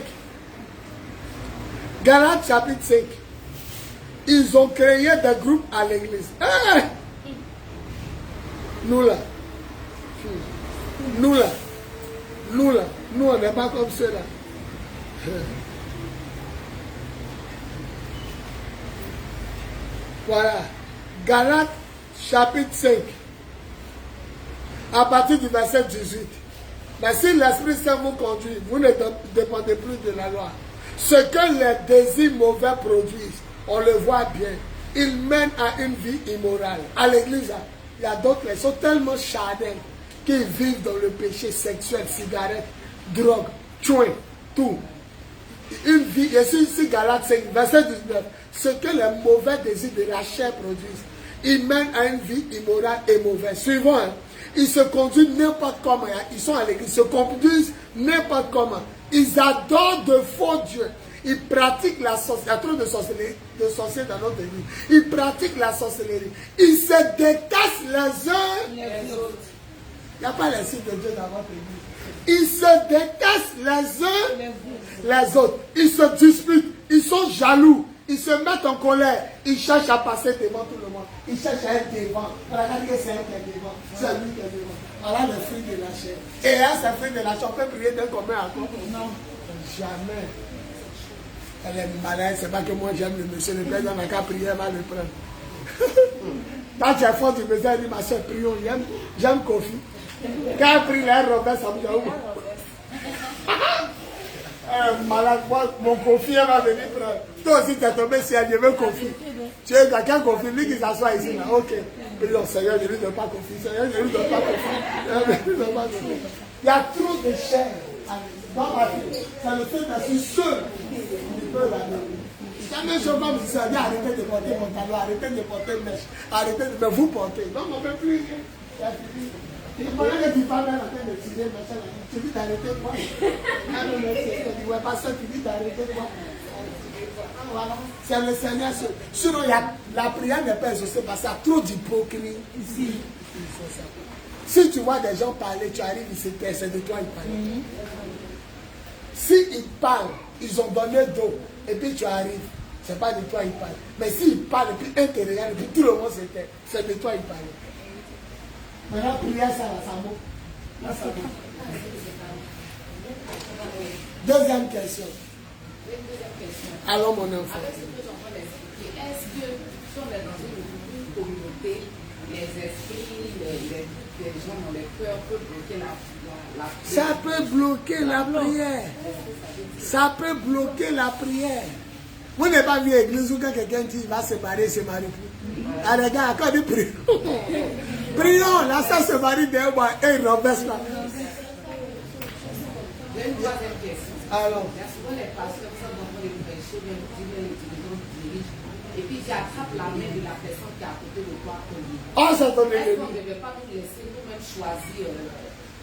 Galates chapitre 5. Ils ont créé des groupes à l'église. Hey! Nous là, nous on n'est pas comme ceux-là. Voilà. Galates chapitre 5. À partir du verset 18. Mais si l'Esprit Saint vous conduit, vous ne dépendez plus de la loi. Ce que les désirs mauvais produisent, on le voit bien. Ils mènent à une vie immorale. À l'église, il y a d'autres qui sont tellement charnels qu'ils vivent dans le péché sexuel, cigarette, drogue, chouin, tout. Une vie, et ici Galates 5, verset 19, ce que les mauvais désirs de la chair produisent, ils mènent à une vie immorale et mauvaise. Suivant, hein, ils se conduisent n'importe comment, hein, ils sont à l'église, ils se conduisent n'importe comment. Ils adorent de faux dieux. Ils pratiquent la sorcellerie. Il y a trop de sorciers dans notre église. Ils pratiquent la sorcellerie. Ils se détestent les uns les autres. Il n'y a pas les signes de Dieu dans votre église. Ils se détestent les uns les autres. Ils se disputent. Ils sont jaloux. Ils se mettent en colère. Ils cherchent à passer devant tout le monde. Ils cherchent à être devant. Regardez que c'est un qui est devant. C'est lui qui est devant. Voilà le fruit de la chair. Et là, c'est le fruit de la chair. On peut prier d'un commun encore? Non. Jamais. Elle est malade. C'est pas que moi j'aime le monsieur. Le président n'a qu'à prier, elle va le prendre. Quand tu es fort du monsieur, elle dit, ma soeur, prions. J'aime Kofi. Quand elle prie, elle Robert, ça me dit, malade, moi, mon Kofi, elle va venir prendre. Toi aussi, tu es tombé si elle veut Kofi. Tu es quelqu'un Kofi, lui qui s'assoit ici, là. Ok. Prions, Seigneur, ne lui donne pas Kofi. Seigneur, ne lui donne pas Kofi. Il y a trop de chair dans ma vie. C'est le Saint-Esprit seul qui peut la donner. Jamais je vais me dire, arrêtez de porter mon talon, arrêtez de porter mèche, arrêtez de vous porter. Non, on ne peut plus rien. Pendant que tu parles en train de tirer, tu dis d'arrêter quoi? Tu vois pas ça, tu dis d'arrêter quoi? Voilà. C'est le Seigneur seul. Sinon, la prière n'est pas exaucée parce qu'il y a trop d'hypocrisie ici. Si tu vois des gens parler, tu arrives ici, c'est de toi ils parlent. S'ils parlent, ils ont donné d'eau, et puis tu arrives, c'est pas de toi ils parlent. Mais s'ils parlent, et puis un te regarde, et puis tout le monde se tait, c'est de toi ils parlent. Maintenant, prière, ça va, ça va. Deuxième question. Alors, mon enfant. Est-ce que si on est dans une communauté, les esprits, les gens dans les cœurs peuvent bloquer la prière? Ça peut bloquer la prière. Ça peut bloquer la prière. Vous n'avez pas vu l'église où quand quelqu'un dit il va se marier, se marie plus. Ah, regarde, quand il prie. Prions, là, ça se marie d'un mois et il renverse là. J'ai une troisième question. Alors. Il y a souvent les pasteurs qui sont dans les prêcher, les dirigeants dirigent, et puis ils attrapent la main de la personne qui est à côté de toi. Oh, ça donne Est-ce qu'on ne devait pas nous laisser nous-mêmes choisir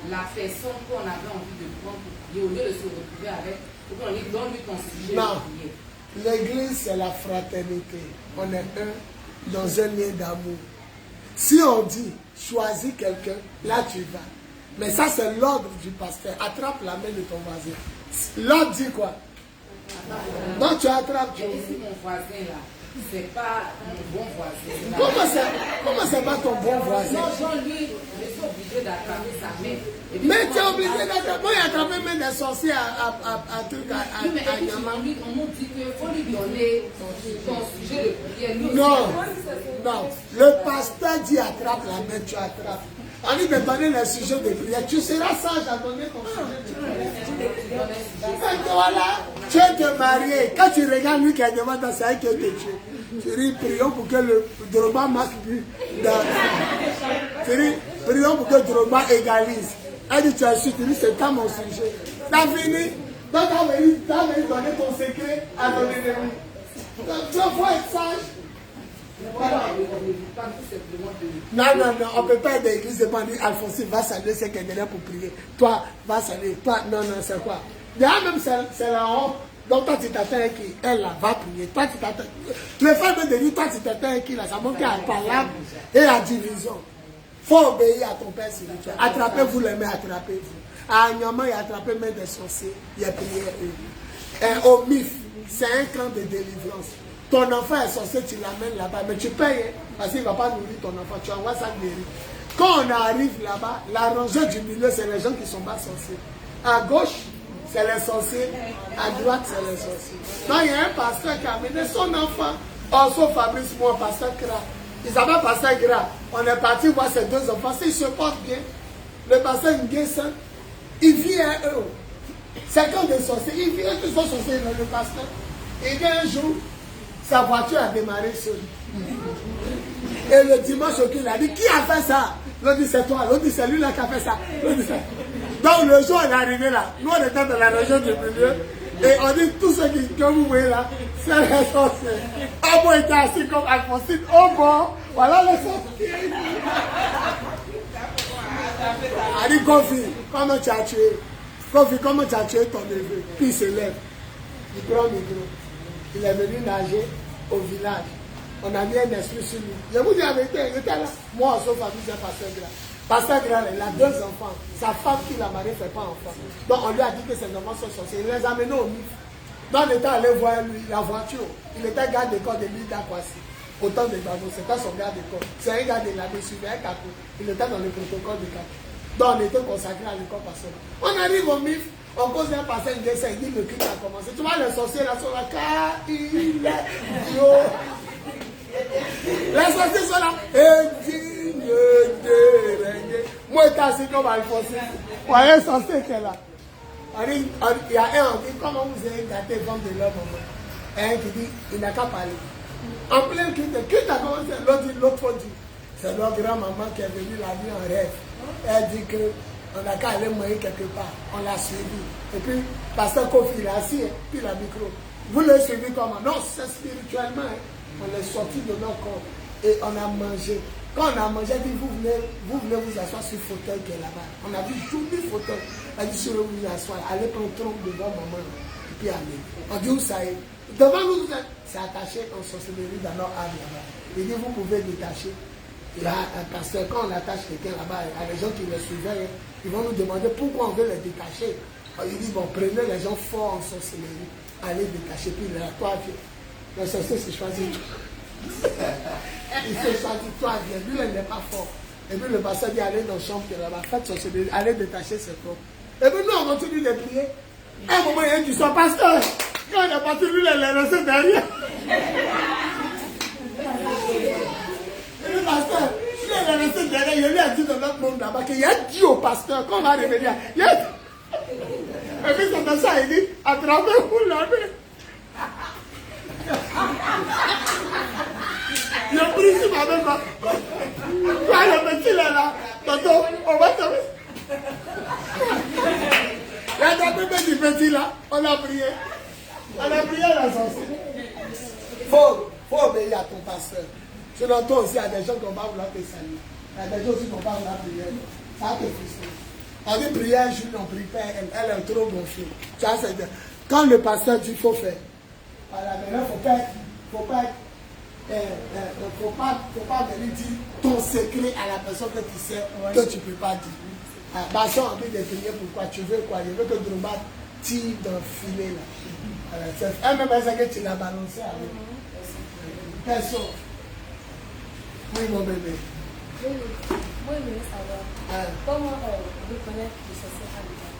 la personne qu'on avait envie de prendre pour prier, au lieu de se retrouver avec, pour qu'on lui donne ton sujet de prier? L'église, c'est la fraternité. On est un dans un lien d'amour. Si on dit, choisis quelqu'un, là tu vas. Mais ça, c'est l'ordre du pasteur. Attrape la main de ton voisin. L'ordre dit quoi? Donc tu attrapes. Et si mon voisin là, c'est pas mon bon voisin. Comment c'est pas ton bon voisin? Non, Jean-Louis, je suis obligé d'attraper sa main. Mais tu es obligé d'attraper. Moi, il a attrapé même des sorciers à truc à Nyama. On nous dit qu'il faut lui donner ton sujet de prière. Non. Le pasteur dit attrape la main, tu attrapes. On lui de donner les sujets de prière. Tu seras sage à donner ton sujet de prière. Voilà, tu es te marié. Quand tu regardes lui qui a demandé dans sa vie, qu'il te tue. Tu dis prions pour que le Drogba marque plus. Tu dis prions pour que Drogba égalise. Elle dit tu as su, tu dis c'est pas mon sujet. T'as fini. Donc tu as venu donner ton secret à ton ennemi. Donc tu faut être sage. Non, on ne peut pas être d'église et pas dire Alphonsine va saluer ceux qui est derrière pour prier. Toi, va saluer. Toi, non, c'est quoi? Déjà même c'est la honte. Donc toi tu t'attends à qui? Elle là, va prier. Toi tu t'attends. Le fait de dire toi tu t'attends à qui là, ça montre qu'il y a palabre et la division. faut obéir à ton père spirituel. Attrapez-vous les mains, attrapez-vous. À Agnaman, il y a attrapé main des sorciers, il y a prié eux. Au MIF, c'est un camp de délivrance. Ton enfant est sorcier, tu l'amènes là-bas, mais tu payes, parce qu'il ne va pas nourrir ton enfant, tu envoies ça guérir. Quand on arrive là-bas, la rangée du milieu, c'est les gens qui sont pas sorciers. À gauche, c'est les sorciers, à droite, c'est les sorciers. Donc il y a un pasteur qui a amené son enfant, sauf Fabrice, moi, pasteur Kra. Il s'appelle pasteur Kra. On est parti voir ces deux enfants, s'ils se portent bien. Le pasteur Nguessan, il vient à eux. C'est comme des sorciers, il vient, tous sont sorciers, le pasteur. Il vient un jour, sa voiture a démarré seule. Et le dimanche, il a dit, qui a fait ça? L'autre dit, c'est toi. L'autre dit, c'est lui là qui a fait ça. Donc le jour, on est arrivé là. Nous, on était dans la région du milieu. Et on dit, tous ceux que vous voyez là, c'est les sorciers. Obo était assis comme Alphonsine. Obo, voilà les sorciers. Elle dit, Kofi, comment tu as tué? Kofi, comment tu as tué ton neveu? Puis il se lève. Il prend le micro. Il est venu nager au village. On a mis un esprit sur lui. Je vous dis la vérité, il était là. Moi, sauf à lui, c'est Pasteur Grand. Pasteur Grand, il a deux enfants. Sa femme qui l'a marié ne fait pas enfant. Donc on lui a dit que ses enfants sont sorciers. Il les a amenés au MIF. Donc on était allé voir lui, la voiture. Il était garde d'école de l'île d'Akwasi. Autant de Gbagbo, c'était son garde d'école. C'est un gars de la suivi un capot. Il était dans le protocole de capot. Donc on était consacré à l'école pastoral. On arrive au MIF. On cause un passage de ça, il dit le culte a commencé. Tu vois, les sorciers là sont là, car il est yo. Les sorciers sont là, et digne de régner. Moi, je suis assis comme Alphonsine. Vous voyez, un sorcier qui est là. Il y a un qui dit, comment vous avez gâté le ventre de l'homme? Un qui dit, il n'a qu'à parler. En plein culte, le culte a commencé, l'autre dit, c'est leur grand-maman qui est venue la nuit en rêve. Elle dit que on n'a qu'à aller mourir quelque part. On l'a suivi. Et puis, pasteur Kofi, il est assis, puis il a micro. Vous l'avez suivi comment? Non, c'est spirituellement. On est sorti de notre corps. Et on a mangé. Quand on a mangé, elle dit, vous venez vous asseoir sur le fauteuil qui est là-bas. On a vu joli fauteuil. Elle dit, sur vous asseoir, allez prendre trompe devant maman. Et puis allez. On dit, où ça est? Devant nous, c'est attaché en sorcellerie dans notre âme là-bas. Il dit, vous pouvez détacher. Là, parce que quand on attache quelqu'un là-bas, il y a des gens qui le suivaient. Ils vont nous demander pourquoi on veut les détacher. Il dit, bon, prenez les gens forts en sorcellerie, allez détacher, puis là, toi, le sorcier s'est choisi. Il s'est choisi, toi, viens. Lui, il n'est pas fort. Et puis le pasteur dit, allez dans la chambre qui est là-bas, faites sorcellerie, allez détacher ses corps. Et puis nous, on continue de prier. À un moment, il y a un qui soit pasteur. Quand on est parti, lui, il est resté derrière. Et le pasteur, il est resté derrière, il lui a dit dans notre monde là-bas qu'il y a dit au pasteur, quand on va revenir, il y a dit. Et puis c'est dans ça, il dit, attrapez-vous la main. Le principe avec moi. Toi, le petit là, tonton, on va te mettre. La dame du petit là, on a prié. On a prié à la sorcière. Faut obéir à ton pasteur. Sinon, toi aussi, il y a des gens qui vont pas vouloir te saluer. Il y a des gens aussi qui vont pas vouloir prier. Ça va te frustrer. On dit prière, Jules, on prie pas, elle est trop gonflée. Tu vois, quand le pasteur dit qu'il faut faire, voilà, mais là, faut pas venir dire ton secret à la personne que tu sais que tu ne peux pas dire. Parce qu'on a envie de prier pourquoi tu veux quoi. Je veux que Dromba tire dans le filet là. C'est un même que tu l'as balancé avec. Personne. Oui, mon bébé. Moi, je veux savoir comment reconnaître les sorciers à l'état.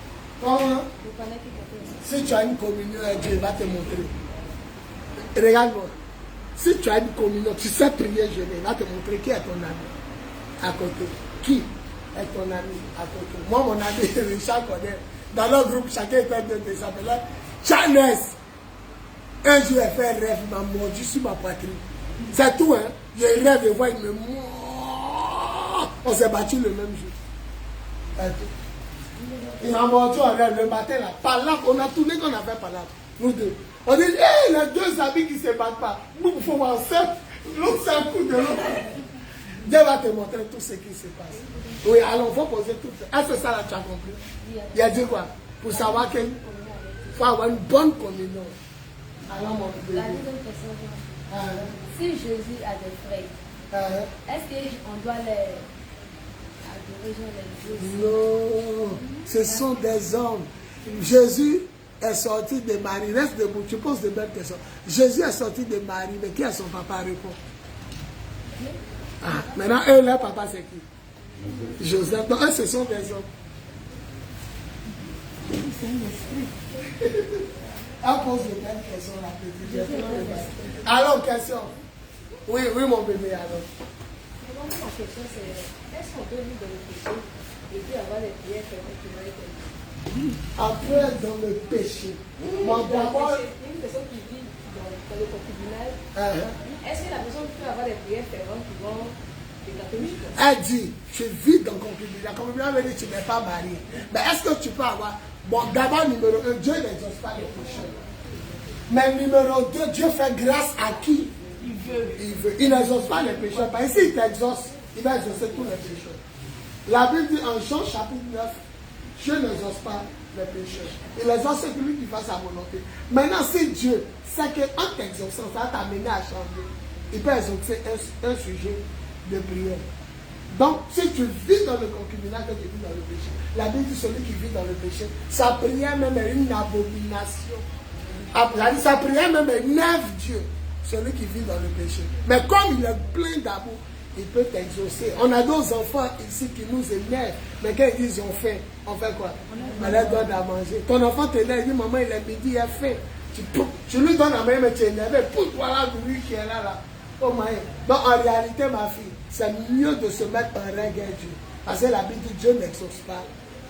Comment? Reconnaître les Si tu as une communion, Dieu va te montrer. Regarde-moi. Si tu as une communion, tu sais prier, je vais va te montrer qui est ton ami à côté. Qui est ton ami à côté? Moi, mon ami Richard connaît. Dans leur groupe, chacun était de s'appeler Charles. Un jour, il fait un rêve, il m'a mordu sur ma poitrine. C'est tout, hein. Je rêve et vois, il me mord. On s'est battu le même jour. Il m'a mordu en rêve le matin, là. Palabre, on a tourné qu'on a fait palabre. Nous deux. On dit, hé, les deux amis qui ne se battent pas. Nous, il faut voir ça. L'autre, c'est un coup de l'autre. Dieu va te montrer tout ce qui se passe. Oui, alors, il faut poser tout ça. Est-ce que ça, là, tu as compris? Il a dit quoi? Pour savoir qu'il faut avoir une bonne communion. Alors, mon bébé. La deuxième question, si Jésus a des frères, est-ce qu'on doit adorer les dieux. Non, ce sont des hommes. Jésus est sorti de Marie. Reste debout, tu poses de belles questions. Jésus est sorti de Marie, mais qui est son papa? Répond. Ah, maintenant, eux, leur papa, c'est qui? Joseph. Donc, eux, ce sont des hommes. C'est un esprit. Elle pose de belles questions, la petite. Alors, question. Oui, mon bébé, alors. Ma question, c'est est-ce qu'on peut vivre dans le péché et puis avoir les prières qui vont être après dans le péché. Bon, d'abord, une personne qui vit dans le concubinage, est-ce que la personne peut avoir des prières ferventes qui vont décaper le péché? elle dit, tu vis dans le concubinage. La concubinage veut dire que tu n'es pas marié. Mais est-ce que tu peux avoir... Bon, d'abord, numéro 1, Dieu n'exauce pas les péchés. Mais numéro 2, Dieu fait grâce à qui il veut. Il n'exauce pas les péchés. Parce que s'il t'exauce, il va exaucer tous les péchés. La Bible dit en Jean chapitre 9, Dieu n'exauce pas les péchés. Il exauce celui qui fait sa volonté. Maintenant, si Dieu sait qu'en t'exauçant, ça va t'amener à changer, il peut exaucer un sujet de prière. Donc, si tu vis dans le concubinage, que tu vis dans le péché, la Bible dit celui qui vit dans le péché, sa prière même est une abomination. Sa prière même énerve Dieu, celui qui vit dans le péché. Mais comme il est plein d'amour, il peut t'exaucer. On a d'autres enfants ici qui nous énervent. Mais quand ils disent on fait quoi? On leur donne à manger. Ton enfant t'énerve, il dit maman, il est midi, il a faim. Tu lui donnes à manger, mais tu es énervé. Voilà lui qui est là. Oh my. Donc en réalité, ma fille, c'est mieux de se mettre en règle à Dieu. Parce que la Bible dit Dieu n'exauce pas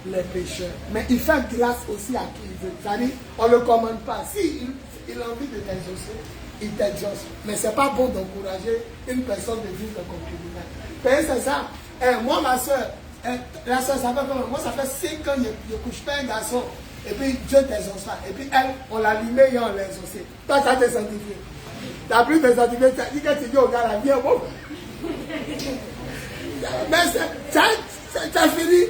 les pécheurs. Mais il fait grâce aussi à qui il veut. C'est-à-dire, on ne le commande pas. Si il a envie de t'exaucer, il t'exauce. Mais ce n'est pas bon d'encourager une personne de vivre le concubinage. C'est ça. Moi, ma soeur, la soeur, ça fait comment? Moi, ça fait 5 ans que je ne couche pas un garçon. Et puis, Dieu t'exauce pas. Et puis, elle, on l'a allumé et on l'a exaucé. Toi, tu as été sanctifié. Tu n'as plus de sanctifié. Tu as dit que tu dis au gars, la vie est bonne. Mais tu as fini.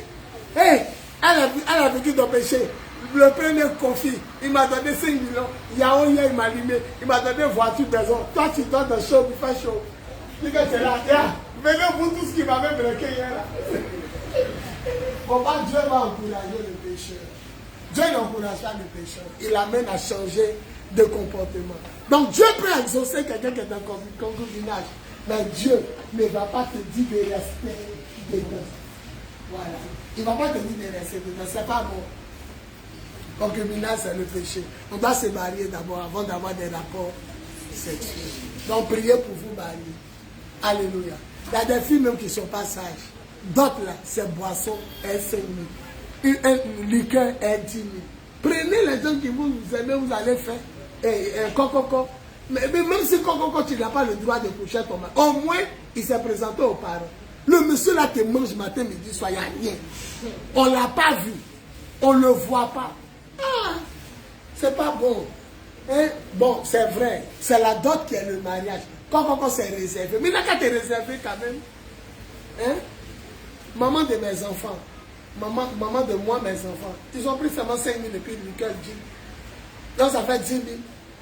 Hey, elle a vécu ton péché. Le premier conflit, il m'a donné 5 millions. Yao, il m'a allumé. Il m'a donné voiture, maison. Toi, tu donnes de chaud, il fait chaud. Tu dis que c'est là. Venez pour tout ce qui m'avait bloqué hier. Pourquoi Dieu va encourager le pécheur? Dieu n'encourage pas le pécheur. Il l'amène à changer de comportement. Donc Dieu peut exaucer quelqu'un qui est dans le concubinage. Mais Dieu ne va pas te dire de rester dedans. Voilà. Il ne va pas te dire de rester dedans. Ce n'est pas bon. Concubinage, c'est le péché. On doit se marier d'abord avant d'avoir des rapports sexuels. Donc priez pour vous marier. Alléluia. Il y a des filles même qui ne sont pas sages. D'autres là, c'est boisson est 5 000. Un liqueur est 10 000. Prenez les gens qui vous aimez, vous allez faire coco. Mais même si coco, tu n'as pas le droit de coucher ton mari, au moins il s'est présenté aux parents. Le monsieur là te mange matin, midi, soir, il n'y a rien. On ne l'a pas vu. On ne le voit pas. Ah, c'est pas bon. Hein? Bon, c'est vrai. C'est la dot qui est le mariage. Coco, c'est réservé. Mais là, quand tu es réservé quand même. Hein? Maman de mes enfants. Maman de moi, mes enfants. Ils ont pris seulement 5 000 et puis le liqueur 10 000. Donc ça fait 10 000.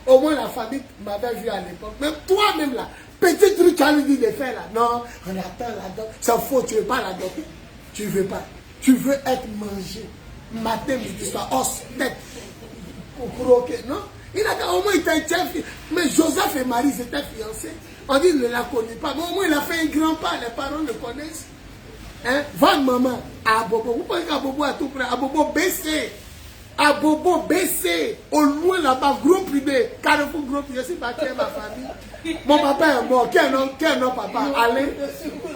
Au moins la famille m'avait vu à l'époque. Même toi-même là, petit truc tu as lui dit de faire là. Non, on attend la dot. C'est faux, tu ne veux pas la dot. Tu ne veux pas. Tu veux être mangé. Matin, midi, soir, os, tête. Pour croquer, non? Il a au moins été un chef. Mais Joseph et Marie étaient fiancés. On dit qu'il ne la connaît pas. Mais au moins il a fait un grand pas. Les parents le connaissent. Hein? Votre maman à Bobo. Vous pensez qu'à Bobo à tout près? À Bobo baissé. À Bobo baissé. Au loin là-bas, gros privé. Carrefour gros privé. Je suis parti à ma famille. Mon papa est mort. Quel nom papa? Allez.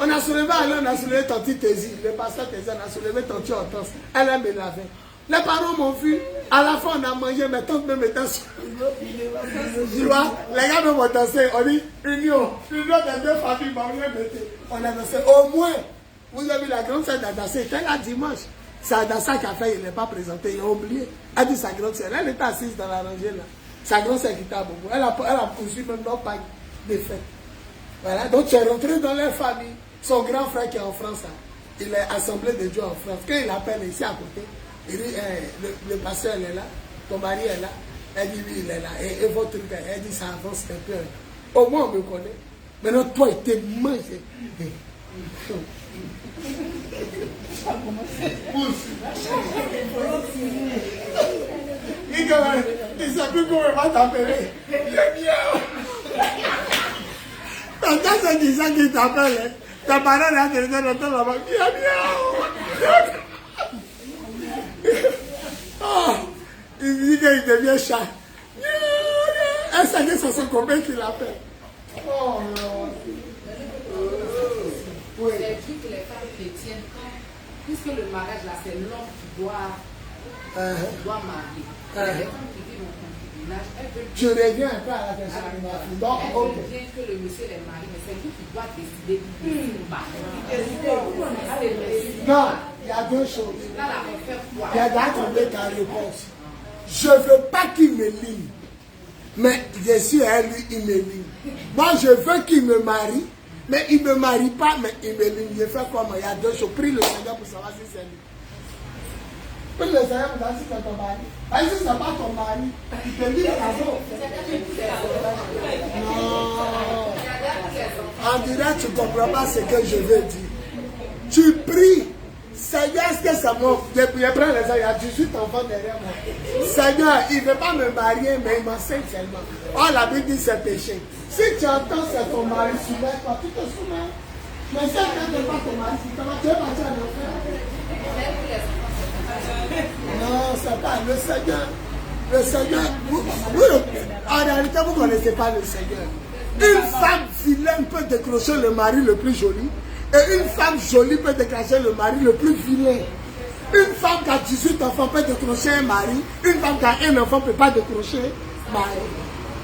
On a soulevé Alain, on a soulevé Tanti Tézi. Le pasteur Tézi, on a soulevé Tanti Hortense. Elle aime laver. Les parents m'ont vu. À la fin, on a mangé. Mes tantes même étaient sur tu vois, les gars m'ont dansé. On dit union. Union des deux familles. On a dansé. Au moins. Vous avez vu la grande sœur d'Adassa, c'était là dimanche. C'est Adassa qui a fait, il n'est pas présenté, il a oublié. Elle dit sa grande sœur, elle était assise dans la rangée là. Sa grande sœur qui était à Bobo. Elle a poursuivi même leur pagne de fête. Voilà, donc tu es rentré dans leur famille. Son grand frère qui est en France, là, il est assemblé de Dieu en France. Quand il appelle ici à côté, il dit, le pasteur elle est là, ton mari est là. Elle dit, oui, il est là. Et votre truc, elle dit, ça avance un peu. Au moins on me connaît. Maintenant, toi, il te mange. Il ne sait plus comment il va t'appeler. Le mien. Quand c'est qui ça qui t'appelle, ta parole a été dans ton là-bas. Il dit qu'il devient chat. Et ça dit que c'est son copain qui l'appelle. Oh non. Oui. C'est le truc que les femmes chrétiennes, puisque le mariage là, c'est l'homme qui doit marier. Les femmes qui vivent au concubinage, elles veulent. Je reviens un peu à la question de ma fille. Donc, elles veulent bien que le monsieur les marie, mais c'est lui qui doit décider ou pas. Non, il y a deux choses. Là, là, on fait quoi? Il y a d'attendre ta réponse. Je ne veux pas qu'il me ligne. Mais je suis à lui, il me ligne. Moi, je veux qu'il me marie. Mais il ne me marie pas, mais il me ligne. Je fais quoi? Il y a deux choses. Prie le Seigneur pour savoir si c'est lui. Prie le Seigneur pour savoir si c'est ton mari. Parce que si ce n'est pas ton mari, il te ligne à vous. Non. En direct, tu ne comprends pas ce que je veux dire. Tu pries. Seigneur, est-ce que c'est moi? Je prends les gens, il y a 18 enfants derrière moi. Seigneur, il ne veut pas me marier, mais il m'enseigne seulement. Oh, la Bible dit c'est péché. Si tu entends c'est ton mari, soumets-toi, tu te soumets. Mais si quelqu'un n'est pas ton mari, tu es parti en enfer. Non, c'est pas le Seigneur. Le Seigneur, en réalité, vous ne connaissez pas le Seigneur. Une femme vilaine peut décrocher le mari le plus joli. Et une femme jolie peut décrocher le mari le plus vilain. Une femme qui a 18 enfants peut décrocher un mari. Une femme qui a un enfant ne peut pas décrocher un mari.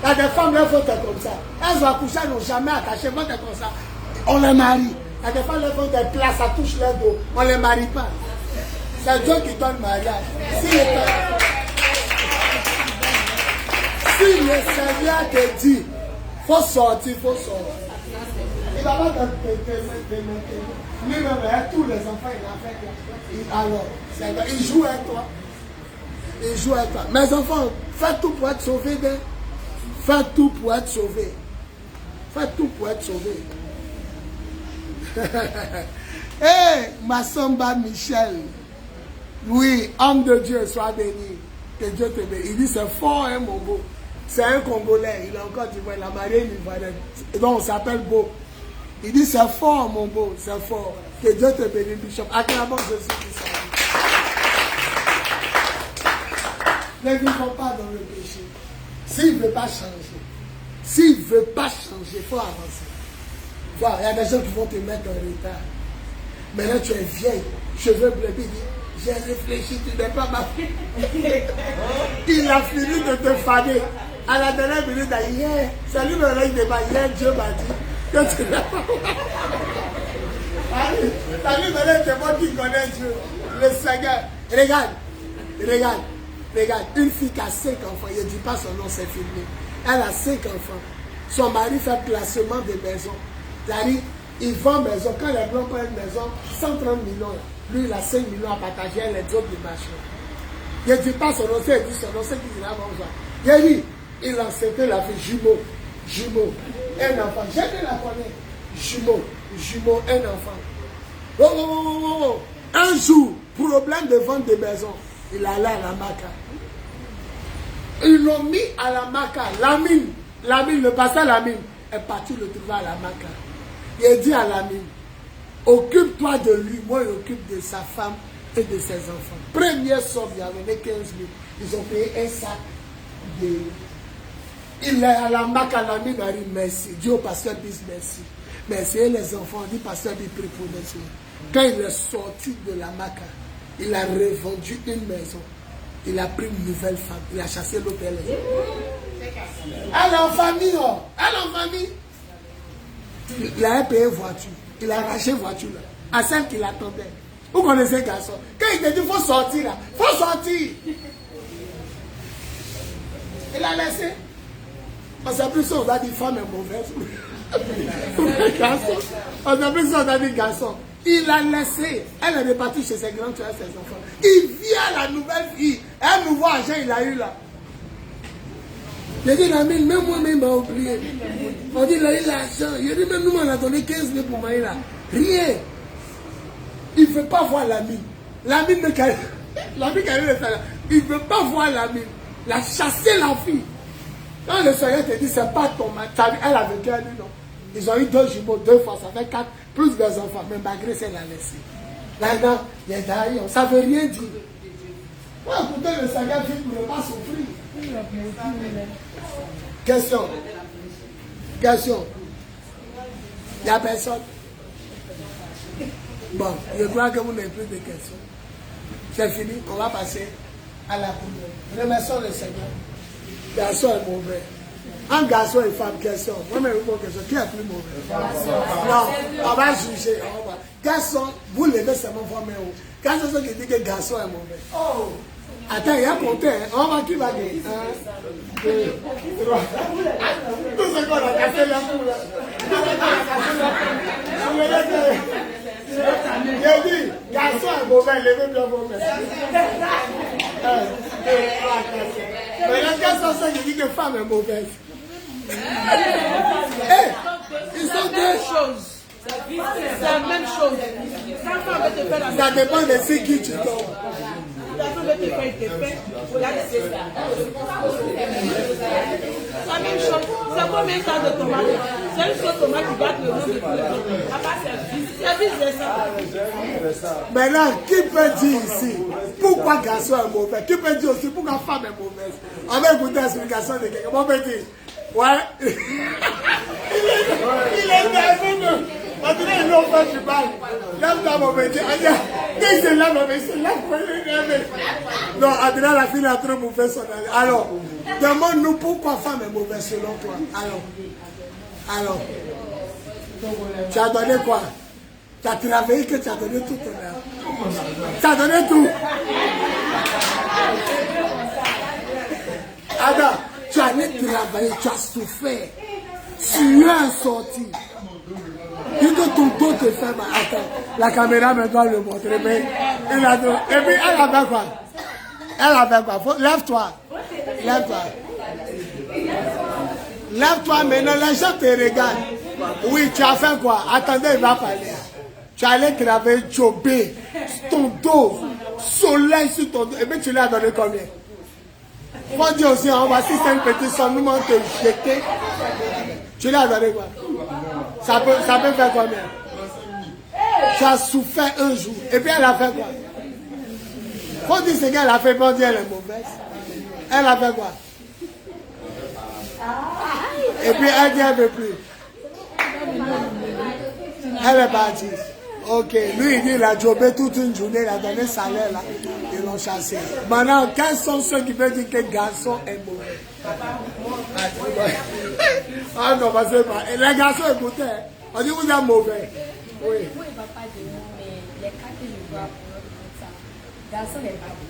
Il y a des femmes, elles vont être comme ça. Elles vont accoucher, elles n'ont jamais attaché, elles vont être comme ça. On les marie. Il y a des femmes, elles font des places, ça touche leur dos. On ne les marie pas. C'est Dieu qui donne le mariage. Si le Seigneur te dit, il faut sortir, il faut sortir. Il va pas te lui-même, tous les enfants, il a fait. Alors, il joue avec toi. Il joue avec toi. Mes enfants, faites tout pour être sauvés. Faites tout pour être sauvés. Faites tout pour être sauvés. Hé, Massamba Michel. Oui, homme de Dieu, sois béni. Que Dieu te bénisse. Il dit, c'est fort, hein, mon beau. C'est un Congolais. Il a encore dit, il a marié une Ivoirienne. Donc, on s'appelle Beau. Il dit, c'est fort, mon beau, c'est fort. Que Dieu te bénisse, Bishop. Acclamons Jésus-Christ. Ne vivons pas dans le péché. S'il ne veut pas changer, s'il ne veut pas changer, il faut avancer. Voilà, il y a des gens qui vont te mettre en retard. Maintenant, tu es vieille, cheveux bleus, il dit, j'ai réfléchi, tu n'es pas ma fille. Il a fini de te fader. À la dernière minute, hier, salut le règne de ma hier, Dieu m'a dit. Que tu n'as pas. Salut le règne de moi qui connaît Dieu. Le Seigneur. Regarde. Une fille qui a 5 enfants, je ne dis pas son nom, c'est filmé. Elle a 5 enfants. Son mari fait placement de maison. C'est-à-dire, il vend maison. Quand les blancs prennent maison, 130 millions. Lui, il a 5 millions à partager, les autres de machin. Je ne dis pas son nom, c'est dit son nom, c'est qui dira bonjour. Il dit, il a accepté la fille jumeau, un enfant. Je ne la connais. Jumeau, un enfant. Oh. Un jour, problème de vente de maison. Il allait à la Maca. Ils l'ont mis à la Maca. Lamine, le pasteur Lamine est parti le trouver à la Maca. Il dit à Lamine, occupe-toi de lui, moi il occupe de sa femme et de ses enfants. Première somme, il y avait 15 000. Ils ont payé un sac de... Il est à la Maca, Lamine a dit merci. Dieu au pasteur dit merci. Merci. Et les enfants, dit pasteur dit prie pour merci. Quand il est sorti de la Maca, il a revendu une maison. Il a pris une nouvelle femme. Il a chassé l'hôtel. Elle est en famille, oh. Elle est en famille. Il a payé voiture. Il a arraché voiture là. À celle qui l'attendait. Vous connaissez le garçon. Quand il te dit, il faut sortir là. Il faut sortir. Il a laissé. On s'appelle ça, on a dit femme est mauvaise. Garçon. On s'appelle ça, on a dit garçon. Il a laissé. Elle est repartie chez ses grands frères, ses enfants. Il vient la nouvelle fille. Un nouveau agent, il a eu là. J'ai dit, Lamine, même moi-même, m'a oublié. On dit, il a eu l'argent. Il dit, même nous, on a donné 15 000 pour Maïla. Rien. Il ne veut pas voir la mine. La mine de Karim. La mine Karim, il ne veut pas voir la mine. Il a chassé la fille. Quand le Seigneur te dit, c'est pas ton mari. Elle a vécu, elle dit non. Ils ont eu 2 jumeaux, 2 fois, ça fait 4, plus des enfants. Mais malgré ça, elle a laissé. Là, il est derrière, ça ne veut rien dire. Pour écouter le Seigneur, il ne peut pas souffrir. Question. Question. Il n'y a personne. Bon, je crois que vous n'avez plus de questions. C'est fini, on va passer à la prière. Remercions le Seigneur. Garçon est mauvais. Un garçon et femme, question. Moi, je réponds question. Qui est plus mauvais? Non, on va juger. Garçon, vous levez seulement vos mains haut. Garçon, ceux qui disent que garçon est mauvais. Oh! Attends, il y a compté. On va qui va gagner? 1, 2, 3. Tout ce qu'on a cassé la poule. J'ai dit, garçon est mauvais, levez bien vos mains. 1, 2, 3, 4. Mais les garçons, ceux qui disent que femme est mauvaise. Ils sont deux choses. C'est la même chose. Quand on veut te faire la Ça dépend de ce qui tu tombes. La même chose. C'est combien de temps de tomate? C'est une seule tomate qui garde le nom de tous les autres. À part service de ça. Maintenant, qui peut dire ici pourquoi garçon est mauvais? Qui peut dire aussi pourquoi femme est mauvaise? On va écouter l'explication de quelqu'un. On peut dire, ouais. Il est nerveux. On dirait qu'il n'a pas du mal. Lève-toi, mon petit. Dès que c'est là, mon petit, c'est là pour le nerveux. Non, Adrien, la fille a trop bouffé son année. Alors, demande-nous pourquoi femme est mauvaise selon toi. Alors, tu as donné quoi? Tu as travaillé que tu as donné tout ton âme. Tu as donné tout. Adam, tu as allé travailler, tu as souffert. Tu as sorti. Et que ton dos te fait mal. Attends, la caméra me doit le montrer. Mais il a donné. Et puis elle a fait quoi? Elle a fait quoi? Lève-toi. Lève-toi. Lève-toi maintenant, les gens te regardent. Oui, tu as fait quoi? Attendez, il va parler. Tu allais travailler, jobber, ton dos, soleil sur ton dos. Et puis tu l'as donné combien? Faut dire aussi, voici 5 petits sons, nous allons te jeter. Tu l'as donné quoi? Ça peut faire combien? Tu as souffert un jour. Et puis elle a fait quoi? Faut dire ce qu'elle a fait, bon Dieu, elle est mauvaise. Elle a fait quoi? Et puis elle dit, elle ne veut plus. Elle est partie. Ok, lui il dit il a jobé toute une journée, il a donné salaire là, ils l'ont chassé. Maintenant, quels sont ceux qui veulent dire que garçon est mauvais? Ah non, parce que les garçons écoutez, on dit vous êtes mauvais. Oui. Moi, il ne va pas de nous, mais les cas que je vois pour notre ça, garçon n'est pas bon.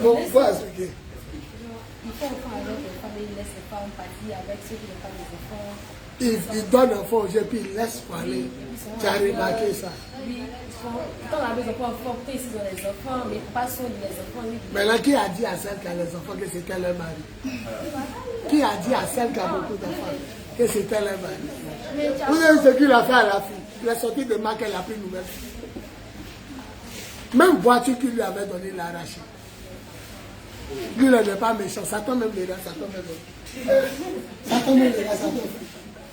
Donc, il faut expliquer. Il faut enfant avec les femmes, il laisse les femmes partir avec ceux qui n'ont pas les enfants. Il donne un faux jeu, puis il laisse parler. Tu as remarqué ça? Oui, quand la maison enfants, ils ont les enfants, mais pas sur les enfants. Maintenant, qui a dit à celle qui a les enfants que c'était leur mari? Qui a dit à celle qui a beaucoup d'enfants que c'était leur mari? Vous avez ce qu'il a fait à la fille. Il est sorti de marque, elle a pris une nouvelle fille. Même voiture qu'il lui avait donné, il l'a arraché. Lui, il n'est pas méchant. Satan même les gars, Satan même les gars. Satan même les gars, Satan même.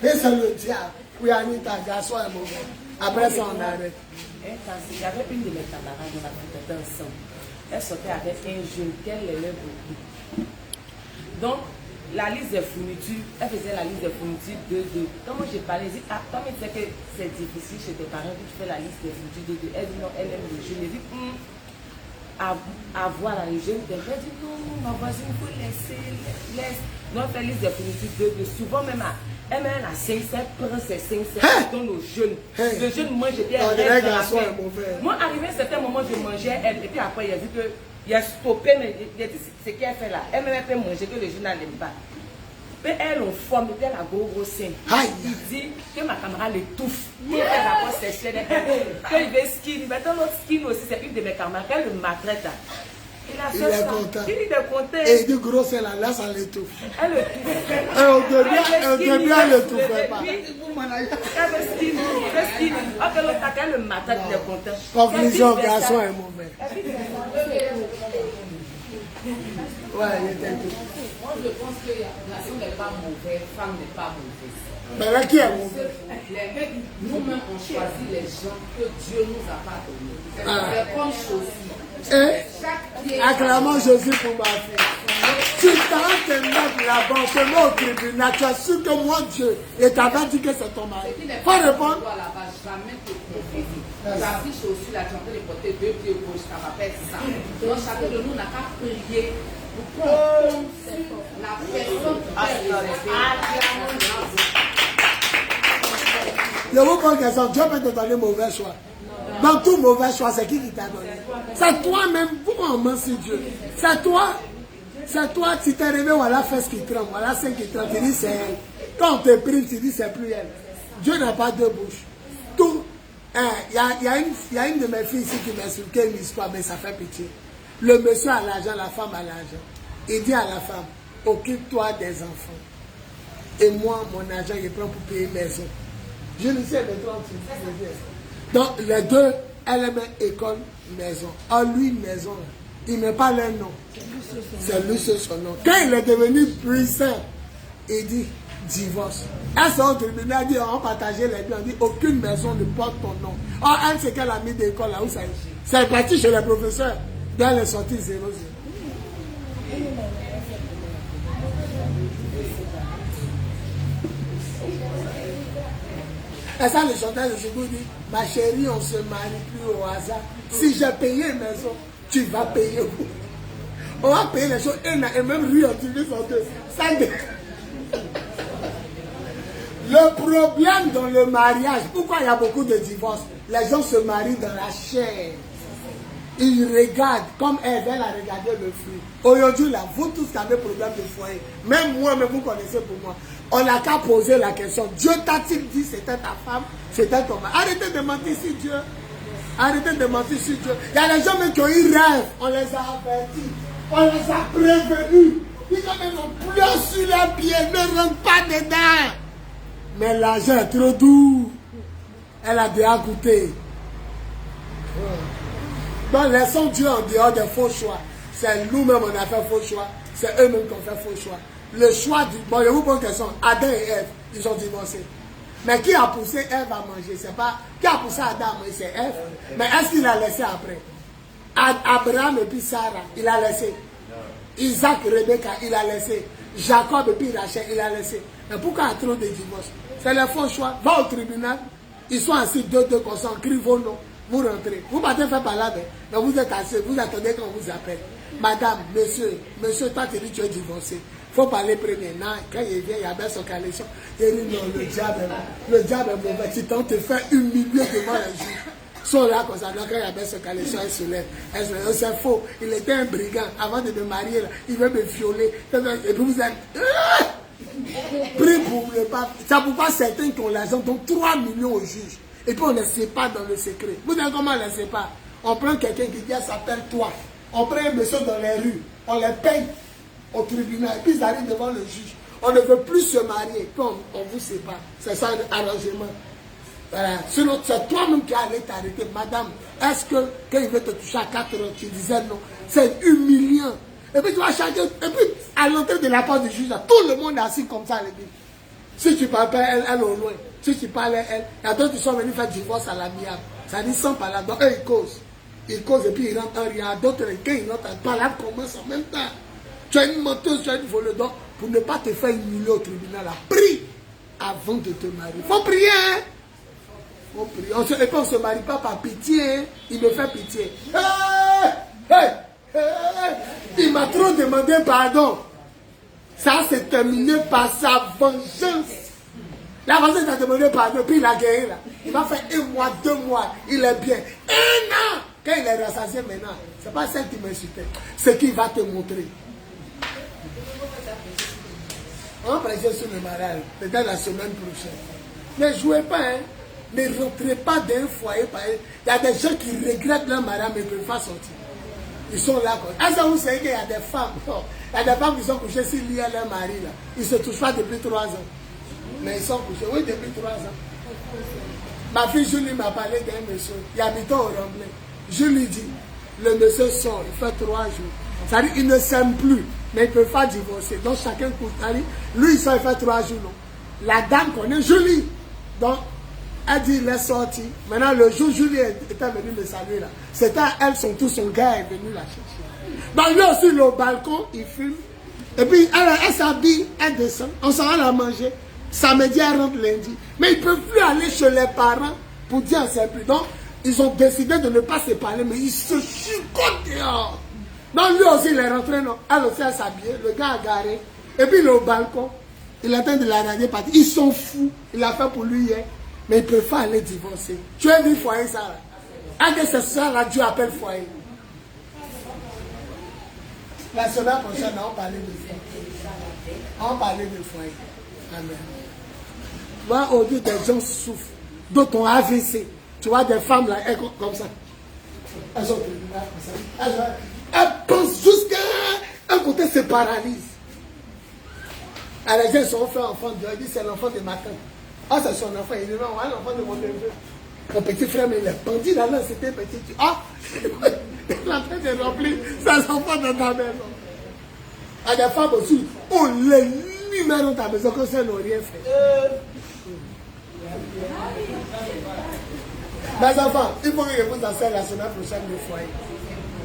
Mais c'est le diable. Oui, Anita, garçon est mauvais. Après ça, on arrête. J'avais une de mes camarades, on a fait ensemble. Elle sortait avec un jeune qu'elle aimait beaucoup. Donc, la liste des fournitures, elle faisait la liste des fournitures de. Quand moi j'ai parlé, j'ai dit, ah, toi, mais tu sais que c'est difficile chez tes parents, tu fais la liste des fournitures de. Elle dit non, elle aime le jeune. Elle dit, avoir la jeune, elle dit non, ma voisine, il faut laisser. Non, elle fait la liste des fournitures de. Souvent même à. Elle mène à 500, prend ses 500, elle donne aux jeunes. Le jeune mange bien. Moi, arrivé à un certain moment, je mangeais, et puis après, il a vu que. Il a stoppé, mais il a dit ce qu'elle fait là. Elle m'a fait manger que les jeunes n'aiment pas. Puis elle en forme, puis elle a gros sein. Il dit que ma camarade l'étouffe. Il fait rapport sexuel. Qu'il veut skin. Maintenant, notre skin aussi, c'est une de mes camarades. Elle le maltraite. Il est content. Il dit de compter. Et il dit gros, c'est là, là, ça l'étouffe. Elle le touche. Et au début, elle ne l'étouffait pas. Le matin, il est content. Conclusion, garçon est mauvais. Ouais, il était tout. Moi, je pense que garçon n'est pas mauvais, femme n'est pas mauvaise. Mais là, qui est mauvais? Nous-mêmes, on choisit les gens que Dieu nous a pas donnés. C'est comme Josué. Acclamons Jésus pour ma fille. Tu t'as te mettre là-bas, on te met au tribunal, tu as su que moi Dieu, et tu avais dit que c'est ton mari. Faut répondre. Jamais te conférer. Ta fille Josué, là, tu es en train de porter 2 pieds gauche, ça va faire ça. Donc chacun de nous n'a qu'à prier pour qu'on la personne qui est Je vous pose une question, Dieu peut te donner mauvais choix. Dans tout mauvais choix, c'est qui t'a donné? C'est toi-même. Pourquoi on ment sur Dieu? C'est toi. C'est toi, tu t'es réveillé, voilà, fais ce qui tremble, voilà, ce qui tremble, tu dis c'est elle. Quand on te prime, tu dis c'est plus elle. Dieu n'a pas deux bouches. Tout. Il y a une de mes filles ici qui m'expliquait une histoire, mais ça fait pitié. Le monsieur a l'argent, la femme a l'argent. Il dit à la femme, occupe-toi des enfants. Et moi, mon argent, je prends pour payer maison. Je ne sais pas toi, donc, les deux, elle aime école, maison. En lui, maison. Il n'est pas leur nom. C'est lui, c'est son nom. Quand il est devenu puissant, il dit divorce. Elle sort au tribunal, elle dit on va partager les biens. On dit aucune maison ne porte ton nom. Or, elle, c'est qu'elle a mis d'école là où ça est. C'est parti chez les professeurs. Dans les sorties 0-0. Et ça, le chanteur de Chibou dit, ma chérie, on se marie plus au hasard. Si j'ai payé une maison, tu vas payer où? On va payer les choses et même lui, on utilise en deux. Le problème dans le mariage, pourquoi il y a beaucoup de divorces? Les gens se marient dans la chair. Ils regardent, comme elle a regardé le fruit. Aujourd'hui, là, vous tous avez problème de foyer. Même moi, mais vous connaissez pour moi. On n'a qu'à poser la question. Dieu t'a-t-il dit c'était ta femme, c'était ton mari? Arrêtez de mentir sur Dieu. Arrêtez de mentir sur Dieu. Il y a des gens même qui ont eu rêve. On les a avertis. On les a prévenus. Ils ont même pleuré sur les pieds. Ne rentre pas dedans. Mais l'argent est trop doux. Elle a déjà goûté. Donc laissons Dieu en dehors des faux choix. C'est nous-mêmes on a fait faux choix. C'est eux-mêmes qui ont fait faux choix. Le choix du... Bon, je vous pose une question. Adam et Ève, ils ont divorcé. Mais qui a poussé Ève à manger? C'est pas... Qui a poussé Adam à manger? C'est Ève. Mais est-ce qu'il a laissé après? Abraham et puis Sarah, il a laissé. Isaac, Rebecca, il a laissé. Jacob et puis Rachel, il a laissé. Mais pourquoi il y a trop de divorces? C'est le faux choix. Va au tribunal. Ils sont assis deux comme ça, on crie vos noms. Vous rentrez. Vous partez faire par là, mais vous êtes assis, vous attendez qu'on vous appelle. Madame, monsieur, toi tu dis que tu es divorcé. Il faut parler premier. Non, quand il vient, il abaisse son caleçon. Il dit non, le diable est mauvais. Si on te fait humilier devant les juges. Ils sont là comme ça. Donc quand il abaisse son caleçon, elle se lève. C'est faux. Il était un brigand. Avant de me marier, là, il veut me violer. Et puis vous êtes... Pris pour le pape. Ça pour pas certains qui ont l'argent, donc 3 millions au juge. Et puis on ne sait pas dans le secret. Vous savez comment on ne sait pas? On prend quelqu'un qui dit elle s'appelle toi. On prend un monsieur dans les rues. On les paye au tribunal. Et puis ils arrivent devant le juge. On ne veut plus se marier. Puis on ne vous sait pas. C'est ça l'arrangement. Voilà. Sinon, c'est toi-même qui allais t'arrêter. Madame, est-ce que quand il veut te toucher à 4 heures, tu disais non? C'est humiliant. Et puis tu vas changer. Et puis à l'entrée de la porte du juge, tout le monde est assis comme ça. Si tu parles pas, elle au loin. Si tu parles à elle, il y a d'autres qui sont venus faire divorce à l'amiable. Ça dit sans parler. Donc eux, ils causent. Ils causent et puis ils rentrent en rien. D'autres, quand ils rentrent, la parole commence en même temps. Tu as une menteuse, tu as une voleuse. Donc, pour ne pas te faire humilier au tribunal, prie avant de te marier. Il faut prier, hein? Faut prier. Et puis on ne se marie pas par pitié, hein? Il me fait pitié. Il m'a trop demandé pardon. Ça s'est terminé par sa vengeance. La vengeance a demandé pardon, puis il a guéri là. Il va faire 1 mois, 2 mois, il est bien. 1 an! Quand il est rassasié maintenant, ce n'est pas celle qui m'insultait, c'est qu'il va te montrer. On va prêcher sur le mariage, peut-être la semaine prochaine. Ne jouez pas, hein. Ne rentrez pas d'un foyer par... Il y a des gens qui regrettent leur mariage mais ne peuvent pas sortir. Ils sont là. Est-ce que vous savez qu'il y a des femmes, il y a des femmes qui sont couchées s'ils lient leur mari là. Ils ne se touchent pas depuis 3 ans. Mais ils sont couchés, oui, depuis 3 ans. Ma fille Julie m'a parlé d'un monsieur, il habitait au Remblai. Je lui dis, le monsieur sort, il fait 3 jours. C'est-à-dire qu'il ne s'aime plus, mais il ne peut pas divorcer. Donc chacun coûte. Lui, il sort, il fait 3 jours. Non. La dame connaît Julie. Donc, elle dit, il est sorti. Maintenant, le jour où Julie était venue me saluer là, c'était elle, son gars est venu la chercher. Donc lui aussi, le balcon, il fume. Et puis, elle s'habille, elle descend, on s'en va la manger. Samedi, elle rentre lundi. Mais ils ne peuvent plus aller chez les parents pour dire c'est plus. Donc, ils ont décidé de ne pas se parler, mais ils se chicotent dehors. Donc, lui aussi, il est rentré, non. Elle aussi, elle s'habillait. Le gars a garé. Et puis, il est au balcon. Il est en train de la regarder partir. Ils sont fous. Il a fait pour lui hier. Mais il ne peut pas aller divorcer. Tu as vu foyer, ça là. Un de ces soirs-là, Dieu appelle foyer. La semaine prochaine, on parlait de foyer. On parlait de foyer. Amen. Moi, aujourd'hui, des gens souffrent. D'autres ont AVC. Tu vois des femmes là, elles comme ça. Elles sont comme ça. Elles pensent jusqu'à un côté, se paralysent. Alors, ils ont fait enfant de Dieu. Ils disent c'est l'enfant de matin. Ah, c'est son enfant. Il dit non, l'enfant de mon neveu. Mon petit frère, mais il est bandit là, c'était petit. Ah, il est en train de remplir ses enfants dans ta maison. Il y a des femmes aussi, on les numéros dans ta maison comme ça, ils n'ont rien fait. Mes enfants, il faut que je vous enseigne la semaine prochaine le foyer.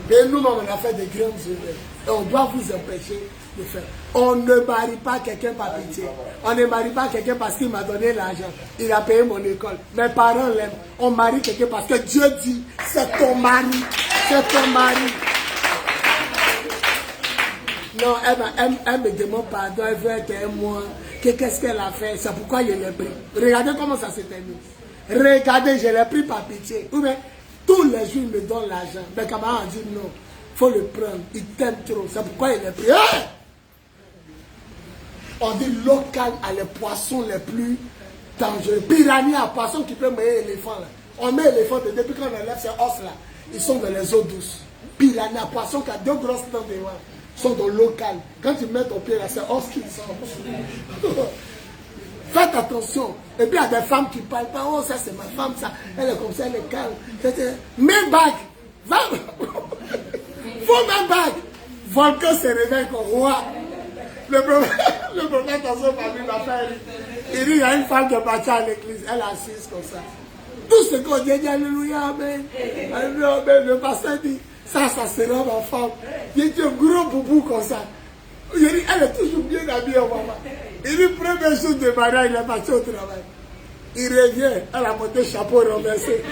Et nous, on a fait des grandes œuvres. Et on doit vous empêcher de faire. On ne marie pas quelqu'un par pitié. On ne marie pas quelqu'un parce qu'il m'a donné l'argent. Il a payé mon école. Mes parents l'aiment. On marie quelqu'un parce que Dieu dit, c'est ton mari. C'est ton mari. Non, elle me demande pardon, elle veut être moi. Qu'est-ce qu'elle a fait? C'est pourquoi je l'ai pris. Regardez comment ça s'est terminé. Regardez, je l'ai pris par pitié. Oui, mais tous les jours, il me donne l'argent. Mes camarades ont dit non, il faut le prendre. Il t'aime trop. C'est pourquoi il est pris. Hey! On dit local à les poissons les plus dangereux. Piranha à poisson qui peut manger l'éléphant. On met l'éléphant depuis qu'on enlève ces os là. Ils sont dans les eaux douces. Piranha à poisson qui a 2 grosses dents devant. Ils sont dans le local. Quand tu mets ton pied là, c'est os qui sort. Faites attention. Et puis il y a des femmes qui parlent pas. Oh, ça c'est ma femme, ça. Elle est comme ça, elle est calme. Même bague. Va. Faut même bague. Volcan se réveille comme roi. Le prophète dans son famille m'a fait. Il dit, il y a une femme qui est partie à l'église. Elle est assise comme ça. Tout ce qu'on dit, alléluia, amen. Alléluia, amen. Le pasteur dit, ça sera ma femme. Il dit, un gros boubou comme ça. Il dit, elle est toujours bien habillée, maman. Il dit, premier jour de mariage, il est parti au travail. Il revient, elle a monté chapeau renversé.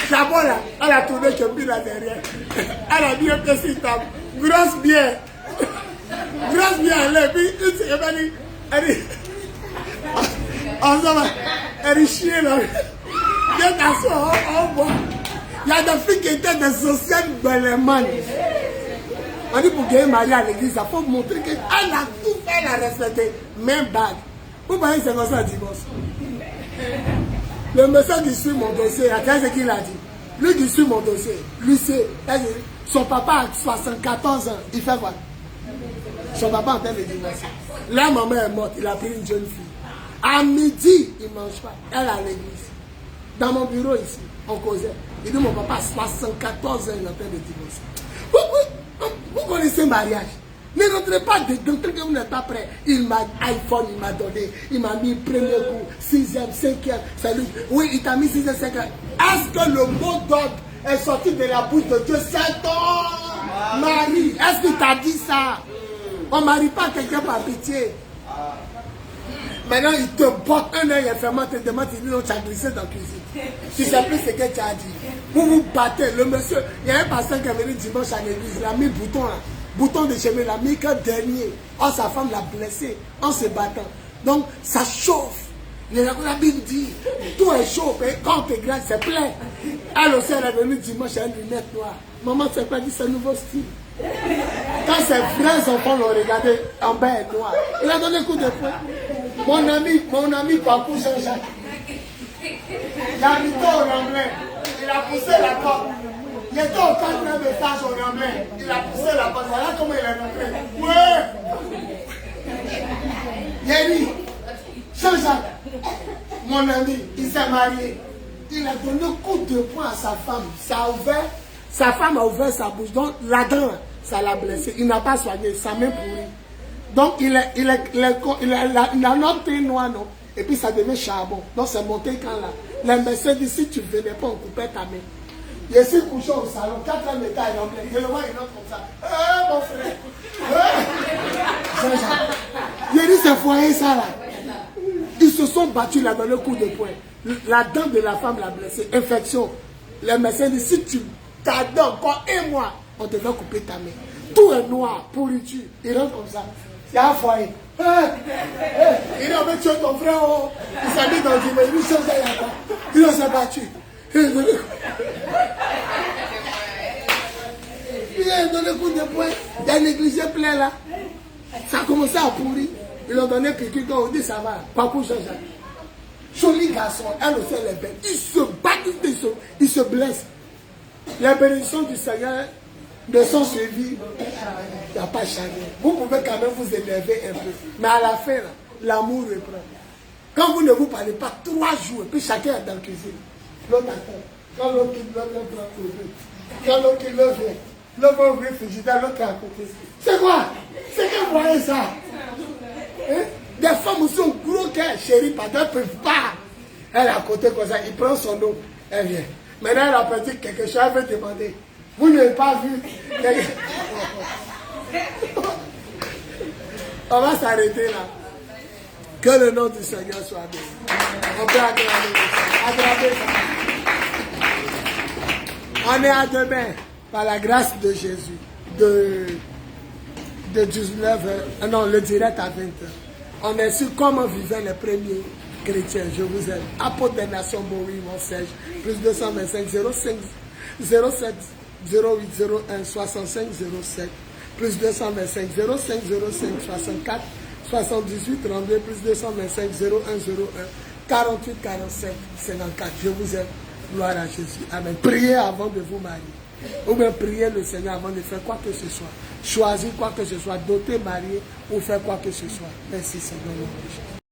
Chapeau là, elle a tourné que là derrière. Elle a mis un petit table. Grosse bière. Grosse bière, elle est puis elle dit, elle est chiée là. Viens t'asseoir, on voit. Il y a des filles qui étaient des sociales belles. On dit pour gagner marié à l'église, il faut montrer qu'elle a tout fait, elle a respecté. Même bague. Vous voyez, c'est comme ça, divorce. Le monsieur qui suit mon dossier, qu'est-ce qu'il a dit? Lui qui suit mon dossier, lui c'est, son papa a 74 ans, il fait quoi? Son papa est en train de divorcer. Là, maman est morte, il a pris une jeune fille. À midi, il ne mange pas. Elle est à l'église. Dans mon bureau ici, on causait. Il dit, mon papa a 74 ans, il est en train de divorcer. Vous connaissez le mariage. Ne rentrez pas dedans tant que vous n'êtes pas prêt. Il m'a iPhone, il m'a donné. Il m'a mis premier coup, 6e, 5e. Salut. Oui, il t'a mis 6e, 5e. Est-ce que le mot d'ordre est sorti de la bouche de Dieu? C'est ton mari. Est-ce qu'il t'a dit ça? On ne marie pas quelqu'un par pitié. Maintenant, il te botte un œil fermé, te demande, il dit non, tu as glissé dans la cuisine. Tu sais plus ce que tu as dit. Vous vous battez. Le monsieur, il y a un pasteur qui est venu dimanche à l'église, il a mis bouton là. Bouton de chemin, il a mis qu'un dernier. Oh, sa femme l'a blessé en se battant. Donc, ça chauffe. La Bible dit, tout est chaud. Et quand tu es grande, c'est plein. Elle aussi, elle est venue dimanche, elle a une lunette noire. Maman, c'est pas dit, c'est un nouveau style. Quand ses vrais enfants l'ont regardé, en bas est noir. Il a donné un coup de poing. Mon ami parcourt Jean-Jacques. Il a mis au remblai. Il a poussé la porte. Il Il était au 4e étage au Ramblin. Il a poussé la porte. Voilà comment il est rentré. Ouais. Il a dit, Jean-Jacques, mon ami, il s'est marié. Il a donné un coup de poing à sa femme. Ça a ouvert, sa femme a ouvert sa bouche. Donc la dent, ça l'a blessé. Il n'a pas soigné, sa main pourrie. Donc il a un autre teint noir, non? Et puis ça devient charbon. Donc c'est monté quand là. Les médecins disent, si tu ne venais pas, on coupait ta main. Je suis couché au salon, 4e étage, je le vois, il entre comme ça. Mon frère. Je dis, c'est foyer ça là. Ils se sont battus là dans le coup de poing. La dent de la femme l'a blessé. Infection. Les médecins disent, si tu t'as dent encore un mois, on te va couper ta main. Tout est noir, pourriture. Il rentre comme ça. Il y a un foyer. Il dit, on va tuer ton frère. Oh. Il s'est mis dans le divan. Il s'est battu. Il a donné un coup de poing. Il a négligé plein là. Ça a commencé à pourrir. Ils lui ont donné piqûre. On dit ça va. Papou Jean-Jacques. Joli garçon. Elle aussi elle est belle. Ils se battent. Ils se blessent. Les bénédictions du Seigneur ne sont suivies. Il n'y a pas changé. Vous pouvez quand même vous énerver un peu. Mais à la fin, l'amour reprend. Quand vous ne vous parlez pas 3 jours, et puis chacun est dans la cuisine. L'autre attend. Quand l'autre prend pour lui. Quand l'autre vient. L'autre va ouvrir le frigidaire, l'autre est à côté. C'est quoi? C'est que vous voyez ça? Hein? Des femmes aussi ont gros cœur, chérie, parce qu'elles ne peuvent pas. Elle est à côté comme ça, il prend son eau, elle vient. Maintenant, elle a perdu quelque chose, elle veut demander. Vous n'avez pas vu? On va s'arrêter là. Que le nom du Seigneur soit béni. On peut aggraver ça. On est à demain, par la grâce de Jésus, de 19h, non, le direct à 20h. On est sur comment vivaient les premiers chrétiens. Je vous aime. Apôtre des Nations, Boris, mon Serge, plus 225 05 07 08 01 65 07, plus 225 05 05 64 78 32, plus 225 01 01 48 47 54. Je vous aime. Gloire à Jésus. Amen. Priez avant de vous marier. Ou bien priez le Seigneur avant de faire quoi que ce soit. Choisir quoi que ce soit. Doter, marier ou faire quoi que ce soit. Merci Seigneur.